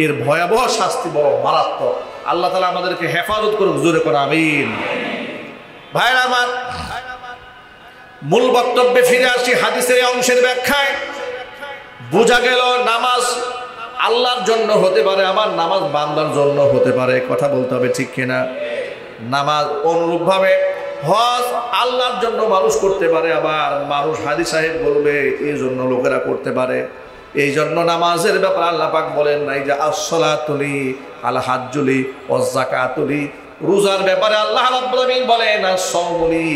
এর ভয়াবহ শাস্তি বড় মারাত্মক। আল্লাহ তাআলা আমাদেরকে হেফাজত করুক, জোরে করে আমিন। ভাইরা আমার, মূল বক্তব্যে ফিরে আসি। হাদিসের অংশের ব্যাখ্যায় বোঝা গেল নামাজ আল্লাহর জন্য হতে পারে, আমার নামাজ বান্দার জন্য হতে পারে। কথা বলতে হবে, ঠিক কিনা? নামাজ অনুরূপভাবে হজ আল্লাহর জন্য মানুষ করতে পারে, আবার মানুষ হাদি সাহেব বলবে এই জন্য লোকেরা করতে পারে। এই জন্য নামাজের ব্যাপারে আল্লাহ পাক বলেন নাই যে আসসালাতুলি আল হাজ্জুলি ওয়াজ যাকাতুলি। রোজার ব্যাপারে আল্লাহ রাব্বুল আলামিন বলেন আস-সাওমুলি,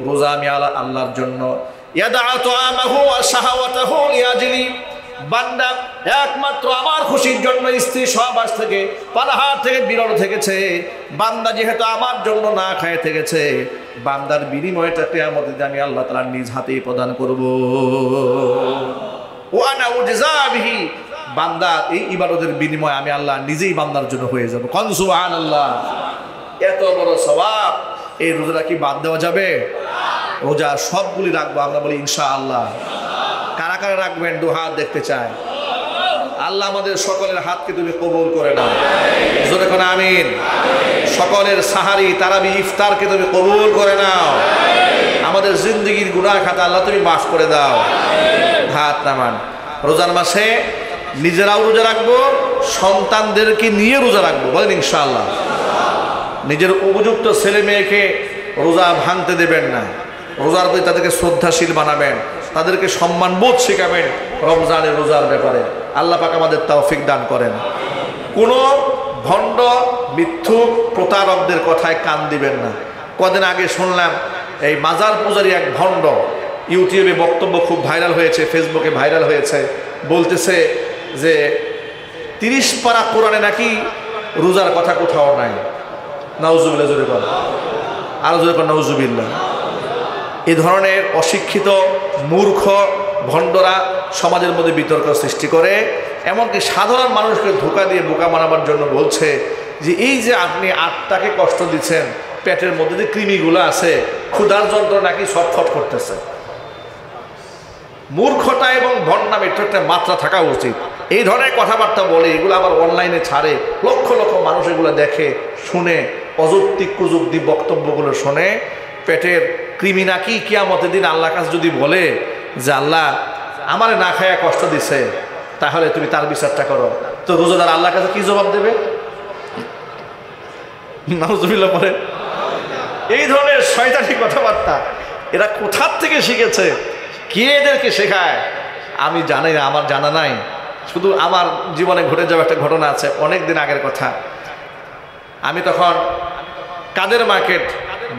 রোজা আমি আল্লাহর জন্য। ইয়াদা তাআমাহু ওয়া শাহাওয়াতাহু লিয়াজলি, বান্দা একমাত্র আমার খুশির জন্য স্ত্রী সহবাস থেকে পানাহার থেকে বিরত থেকেছে। বান্দা যেহেতু আমার জন্য না খায় থেকেছে, বান্দার বিনিময়টা কিয়ামতের দিন আমি আল্লাহ তাআলা নিজ হাতেই প্রদান করব। ওয়া আনা উজযা বিহি, বান্দা এই ইবাদতের বিনিময় আমি আল্লাহ নিজেই বান্দার জন্য হয়ে যাব। কোন সুবহানাল্লাহ! এত বড় সওয়াব, এই রোজাটা কি বাদ দেওয়া যাবে? রোজা সবগুলি রাখবো, আমরা বলি ইনশাআল্লাহ। কারা কারা রাখবেন? দু হাত দেখতে চাই। আল্লাহ আমাদের সকলের হাতকে তুমি কবুল করে নাও, জোরে করে আমিন। সকলের সাহারি তারাবি ইফতারকে তুমি কবুল করে নাও। আমাদের জিন্দগির গুনাহ খাতা আল্লাহ তুমি মাফ করে দাও। হাত নামান। রোজার মাসে নিজেরাও রোজা রাখবো, সন্তানদেরকে নিয়ে রোজা রাখবো, বলেন ইনশাআল্লাহ। নিজের উপযুক্ত ছেলে মেয়েকে রোজা ভাঙতে দেবেন না, রোজার প্রতি তাদেরকে শ্রদ্ধাশীল বানাবেন, তাদেরকে সম্মানবোধ শেখাবেন রমজানের রোজার ব্যাপারে। আল্লাহ পাক আমাদের তৌফিক দান করেন। কোনো ভণ্ড মিথ্যুক প্রতারকদের কথায় কান দিবেন না। কদিন আগে শুনলাম এই মাজার পূজারী এক ভণ্ড, ইউটিউবে বক্তব্য খুব ভাইরাল হয়েছে, ফেসবুকে ভাইরাল হয়েছে, বলতেছে যে 30 পারা কোরআনে নাকি রোজার কথা কোথাও নাই। নাউজুবিল্লাহ, জোরে বল, আরো জোরে বল নাউজুবিল্লাহ। এই ধরনের অশিক্ষিত মূর্খ ভণ্ডরা সমাজের মধ্যে বিতর্ক সৃষ্টি করে, এমনকি সাধারণ মানুষকে ধোঁকা দিয়ে বোকা বানাবার জন্য বলছে যে এই যে আপনি আত্মাকে কষ্ট দিচ্ছেন, পেটের মধ্যে যে কৃমিগুলো আছে, ক্ষুধার যন্ত্রণা নাকি ছটফট করতেছে। মূর্খতা এবং ভণ্ডামি একটু একটা মাত্রা থাকা উচিত। এই ধরনের কথাবার্তা বলে এগুলো আবার অনলাইনে ছাড়ে, লক্ষ লক্ষ মানুষ এগুলো দেখে, শুনে, অযৌক্তিক কুযুক্তি বক্তব্যগুলো শোনে। পেটের কৃমি নাকি কিয়ামতের দিন আল্লাহর কাছে যদি বলে যে আল্লাহ আমারে না খায়া কষ্ট দিছে, তাহলে তুমি তার বিচারটা করো, তো রোজাদার আল্লাহর কাছে কি জবাব দেবে? নাউজুবিল্লাহ পরে। এই ধরনের শয়তানি কথাবার্তা এরা কোথার থেকে শিখেছে, কে এদেরকে শেখায় আমি জানি না, আমার জানা নাই। শুধু আমার জীবনে ঘটে যাওয়া একটা ঘটনা আছে, অনেক দিন আগের কথা। আমি তখন কাদের মার্কেট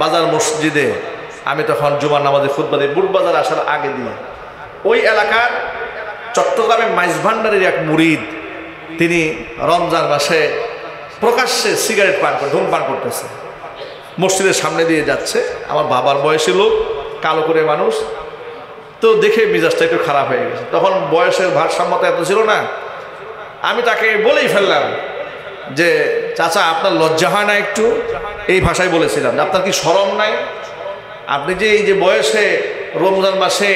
বাজার মসজিদে, আমি তখন জুমার নামাজে খুতবা দিই, বুটবাজার আসার আগে দিয়ে। ওই এলাকার চট্টগ্রামের মাইজভান্ডারের এক মুরিদ, তিনি রমজান মাসে প্রকাশ্যে সিগারেট পান করে ধূমপান করতেছে, মসজিদের সামনে দিয়ে যাচ্ছে। আমার বাবার বয়সী লোক, কালো করে মানুষ, তো দেখে মিজাজটা একটু খারাপ হয়ে গেছে। তখন বয়সের ভারসাম্যতা এত ছিল না, আমি তাকে বলেই ফেললাম যে চাচা আপনার লজ্জা হয় না একটু? এই ভাষায় বলেছিলাম, আপনার কি শরম নাই? আপনি যে এই যে বয়সে রমজান মাসে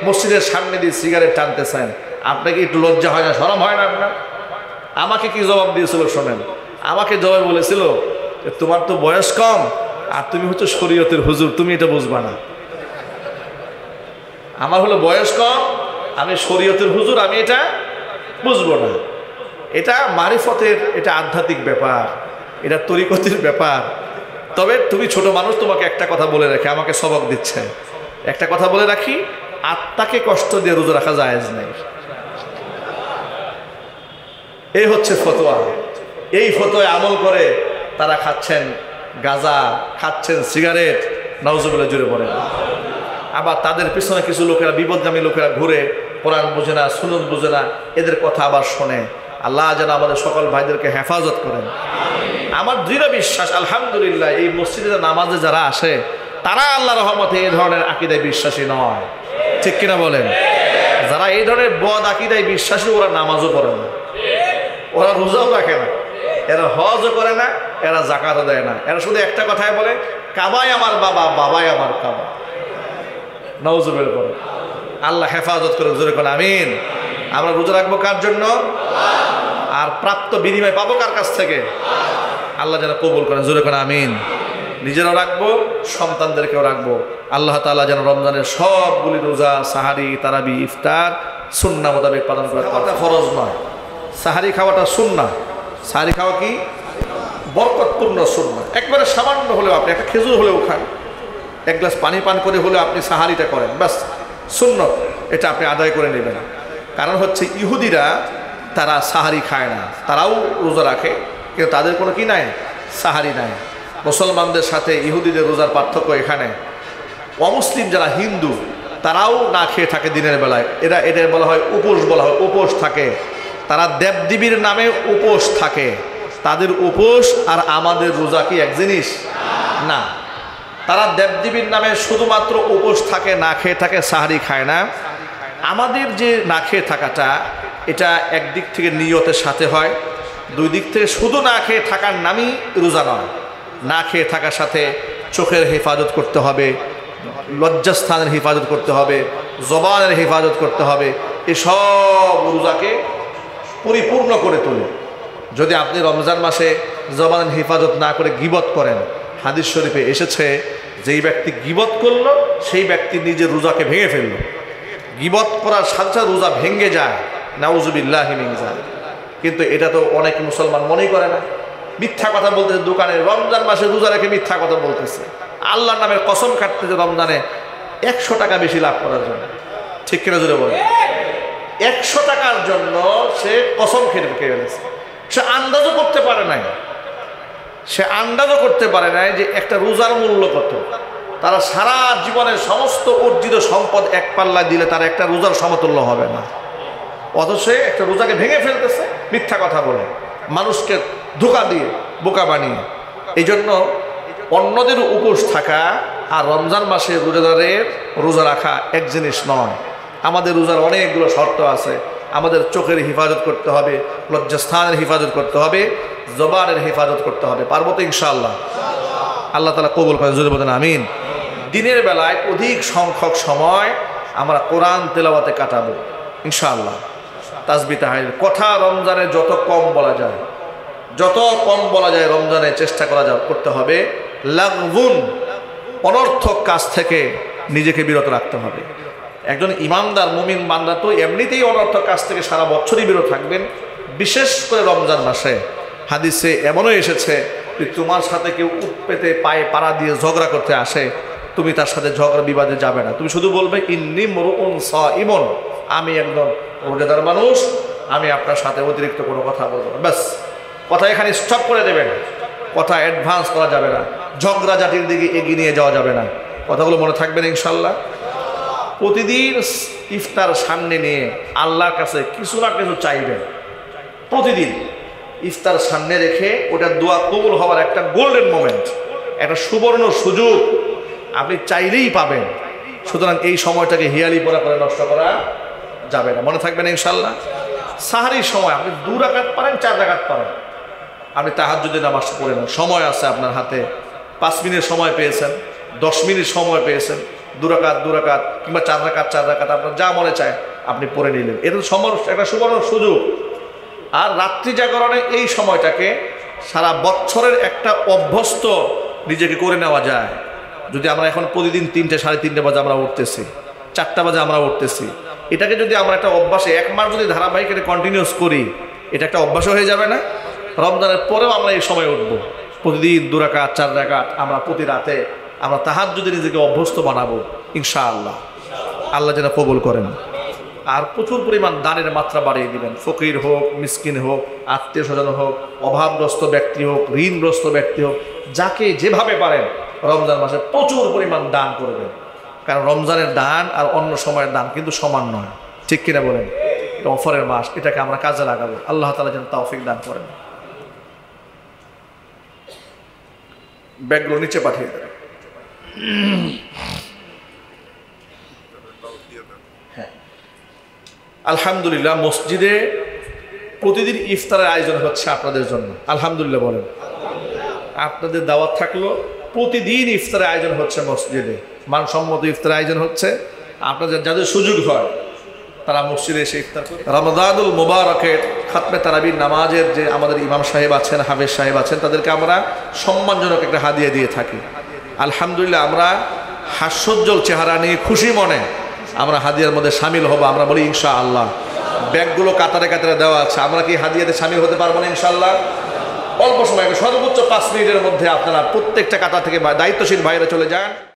মসজিদের সামনে দিয়ে সিগারেট টানতেছেন, আপনাকে একটু লজ্জা হয় না, শরম হয় না আপনার? আমাকে কি জবাব দিয়েছিল শোনেন। আমাকে জবাব বলেছিল, তোমার তো বয়স কম আর তুমি হচ্ছে শরীয়তের হুজুর, তুমি এটা বুঝবা না। আমার হলো বয়স কম, আমি শরীয়তের হুজুর, আমি এটা বুঝবো না। এটা মারিফতের, এটা আধ্যাত্মিক ব্যাপার, এটা তরিকতের ব্যাপার। তবে তুমি ছোট মানুষ, তোমাকে একটা কথা বলে রাখি, আমাকে সবক দিচ্ছে, একটা কথা বলে রাখি, আত্মাকে কষ্ট দিয়ে রোজা রাখা জায়েজ নাই। এই হচ্ছে ফতোয়া। এই ফতোয়ায় আমল করে তারা খাচ্ছেন গাঁজা, খাচ্ছেন সিগারেট, নাউজুবিল্লাহ জুড়ে পড়ে। আবার তাদের পিছনে কিছু লোকেরা, বিপদগামী লোকেরা ঘুরে, কোরআন বোঝে না, সুন্নাত বোঝে না, এদের কথা আবার শোনে। আল্লাহ যেন আমাদের সকল ভাইদেরকে হেফাজত করেন। আমার দৃঢ় বিশ্বাস, আলহামদুলিল্লাহ, এই মসজিদে নামাজে যারা আসে তারা আল্লাহ রহমতে এই ধরনের আকীদায় বিশ্বাসী নয়, ঠিক কিনা বলেন? যারা এই ধরনের বদ আকীদায় বিশ্বাসী, ওরা নামাজও পড়ে না, ওরা রোজাও রাখে না, এরা হজও করে না, এরা যাকাতও দেয় না। এরা শুধু একটা কথাই বলে, কাবাই আমার বাবা, বাবাই আমার কাবা। নাউজুবিল্লাহ পড়ে। আল্লাহ হেফাজত করে, জোরে কোন আমিন। আমরা রোজা রাখবো কার জন্য? আর প্রাপ্ত বিনিময় পাবো কার কাছ থেকে? আল্লাহ যেন কবুল করেন, জোরে কোন আমিন। নিজেরাও রাখবো, সন্তানদেরকেও রাখবো। আল্লাহ তাআলা যেন রমজানের সবগুলি রোজা, সাহারি, তারাবি, ইফতার সুন্নাহ মোতাবেক পালন করে। খাওয়াটা ফরজ নয়, সাহারি খাওয়াটা সুন্নাহ। সাহারি খাওয়া কি? বরকতপূর্ণ সুন্নাহ। একবারে সামান্য হলেও আপনি একটা খেজুর হলেও খান, এক গ্লাস পানি পান করে হলেও আপনি সাহারিটা করেন, বাস সুন্নাহ, এটা আপনি আদায় করে নেবেন। কারণ হচ্ছে ইহুদিরা তারা সাহারি খায় না, তারাও রোজা রাখে, কিন্তু তাদের কোনো কি নাই, সাহারি নাই। মুসলমানদের সাথে ইহুদিদের রোজার পার্থক্য এখানে, অমুসলিম যারা হিন্দু তারাও না খেয়ে থাকে দিনের বেলায়, এদের বলা হয় উপোস, বলা হয় উপোস থাকে। তারা দেবদেবীর নামে উপোস থাকে, তাদের উপোস আর আমাদের রোজা কি এক জিনিস না। তারা দেবদেবীর নামে শুধুমাত্র উপোস থাকে, না খেয়ে থাকে, সাহারি খায় না। আমাদের যে না খেয়ে থাকাটা, এটা একদিক থেকে নিয়তের সাথে হয়, দুই দিক থেকে শুধু না খেয়ে থাকার নামই রোজা নয়। না খেয়ে থাকার সাথে চোখের হেফাজত করতে হবে, লজ্জাস্থানের হেফাজত করতে হবে, জবানের হেফাজত করতে হবে। এসব রোজাকে পরিপূর্ণ করে তোলে। যদি আপনি রমজান মাসে জবানের হেফাজত না করে গীবত করেন, হাদিস শরীফে এসেছে যেই ব্যক্তি গীবত করলো সেই ব্যক্তি নিজের রোজাকে ভেঙে ফেললো। গীবত করার সাথে সাথে রোজা ভেঙে যায়, নাউজুবিল্লাহি মিন যালিক। কিন্তু এটা তো অনেক মুসলমান মনেই করে না, মিথ্যা কথা বলতেছে দোকানে, রমজান মাসে রোজা রেখে মিথ্যা কথা বলতেছে, আল্লাহর নামের কসম কাটতেছে রমজানে 100 টাকা বেশি লাভ করার জন্য, ঠিক কিনা জোরে বলে? 100 টাকার জন্য সে কসম খেয়ে ফেলেছে। সে আন্দাজও করতে পারে নাই, যে একটা রোজার মূল্য কত। তারা সারা জীবনের সমস্ত অর্জিত সম্পদ এক পাল্লায় দিলে তার একটা রোজার সমতুল্য হবে না, অথচ একটা রোজাকে ভেঙে ফেলতেছে মিথ্যা কথা বলে, মানুষকে ধোঁকা দিয়ে, বোকা বানিয়ে। এই জন্য অন্যদের উপোস থাকা আর রমজান মাসে রোজাদারের রোজা রাখা এক জিনিস নয়। আমাদের রোজার অনেকগুলো শর্ত আছে। আমাদের চোখের হেফাজত করতে হবে, লজ্জাস্থানের হেফাজত করতে হবে, জবানের হেফাজত করতে হবে। পারবো তো ইনশাআল্লাহ? আল্লাহ তাআলা কবুল করেন, জোরে বলেন আমিন। দিনের বেলায় অধিক সংখ্যক সময় আমরা কোরআন তেলাওয়াতে কাটাবো ইনশাআল্লাহ। তাসবিহ তাহলিল কথা রমজানে যত কম বলা যায় রমজানে চেষ্টা করতে হবে। লাগবুন, অনর্থক কাজ থেকে নিজেকে বিরত রাখতে হবে। একজন ইমানদার মুমিন বান্দা তো এমনিতেই অনর্থক কাজ থেকে সারা বছরই বিরত থাকবেন, বিশেষ করে রমজান মাসে। হাদিসে এমনও এসেছে, তোমার সাথে কেউ উঠ পেতে পায়ে পাড়া দিয়ে ঝগড়া করতে আসে, তুমি তার সাথে ঝগড়া বিবাদে যাবে না। তুমি শুধু বলবে ইন্নী মুরউন সাইমুন, আমি একজন রোজাদার মানুষ, আমি আপনার সাথে অতিরিক্ত কোনো কথা বলবো না, ব্যাস। কথা এখানে স্টপ করে দেবেন, কথা অ্যাডভান্স করা যাবে না, ঝগড়াঝাটির দিকে এগিয়ে নিয়ে যাওয়া যাবে না। কথাগুলো মনে থাকবেন ইনশাল্লাহ। প্রতিদিন ইফতার সামনে নিয়ে আল্লাহর কাছে কিছু না কিছু চাইবেন। প্রতিদিন ইফতার সামনে রেখে ওটা দোয়া কবুল হওয়ার একটা গোল্ডেন মোমেন্ট, একটা সুবর্ণ সুযোগ আপনি চাইলেই পাবেন। সুতরাং এই সময়টাকে হিয়ালি পড়া করে নষ্ট করা যাবে না, মনে থাকবেন ইনশাল্লাহ। সাহারির সময় আপনি 2 রাকাত পারেন, 4 রাকাত পারেন, আপনি তাহাজ্জুদের নামাজ পড়ে নেন। সময় আছে আপনার হাতে, 5 মিনিট সময় পেয়েছেন, 10 মিনিট সময় পেয়েছেন, 2 রাকাত কিংবা 4 রাকাত আপনার যা মনে চায় আপনি পড়ে নিলেন। এটা একটা সুবর্ণ সুযোগ। আর রাত্রি জাগরণে এই সময়টাকে সারা বছরের একটা অভ্যস্ত নিজেকে করে নেওয়া যায়। যদি আমরা এখন প্রতিদিন 3টে, 3:30 বাজে আমরা উঠতেছি, 4টা বাজে আমরা উঠতেছি, এটাকে যদি আমরা একটা অভ্যাসে 1 মাস যদি ধারাবাহিক এটা কন্টিনিউস করি, এটা একটা অভ্যাস হয়ে যাবে না? রমজানের পরেও আমরা এই সময় উঠবো, প্রতিদিন 2 রাকাত 4 রাকাত আমরা প্রতি রাতে আমরা তাহাজ্জুদে নিজেকে অভ্যস্ত বানাবো ইনশাআল্লাহ। আল্লাহ যেন কবুল করেন। আর প্রচুর পরিমাণ দানের মাত্রা বাড়িয়ে দিবেন। ফকির হোক, মিসকিন হোক, আত্মীয় স্বজন হোক, অভাবগ্রস্ত ব্যক্তি হোক, ঋণগ্রস্ত ব্যক্তি হোক, যাকে যেভাবে পারেন রমজান মাসে প্রচুর পরিমাণ দান করবেন। কারণ রমজানের দান আর অন্য সময়ের দান কিন্তু সমান নয়, ঠিক কিনা বলেন? এটা অফারের মাস, এটাকে আমরা কাজে লাগাবো। আল্লাহ তাআলা যেন তৌফিক দান করেন। ব্যাগগুলো নিচে পাঠিয়ে দেন। হ্যাঁ, আলহামদুলিল্লাহ মসজিদে প্রতিদিন ইফতারের আয়োজন হচ্ছে আপনাদের জন্য। আলহামদুলিল্লাহ বলেন। আপনাদের দাওয়াত থাকলো, প্রতিদিন ইফতারের আয়োজন হচ্ছে মসজিদে, মানসম্মত ইফতারের আয়োজন হচ্ছে। আপনাদের যাদের সুযোগ হয় তারা মসজিদে এসে ইফতার করে। রমজানুল মুবারকের খাতমে তারাবির নামাজের যে আমাদের ইমাম সাহেব আছেন, হাফেজ সাহেব আছেন, তাদেরকে আমরা সম্মানজনক একটা হাদিয়া দিয়ে থাকি। আলহামদুলিল্লাহ আমরা হাস্যোজ্জ্বল চেহারা নিয়ে খুশি মনে আমরা হাদিয়ার মধ্যে সামিল হব। আমরা বলি ইনশাআল্লাহ। ব্যাগগুলো কাতারে কাতারে দেওয়া আছে, আমরা কি হাদিয়াতে সামিল হতে পারবো না ইনশাআল্লাহ? অল্প সময়, সর্বোচ্চ 5 মিনিটের মধ্যে আপনারা প্রত্যেকটা কাতার থেকে দায়িত্বশীল ভাইরা চলে যান।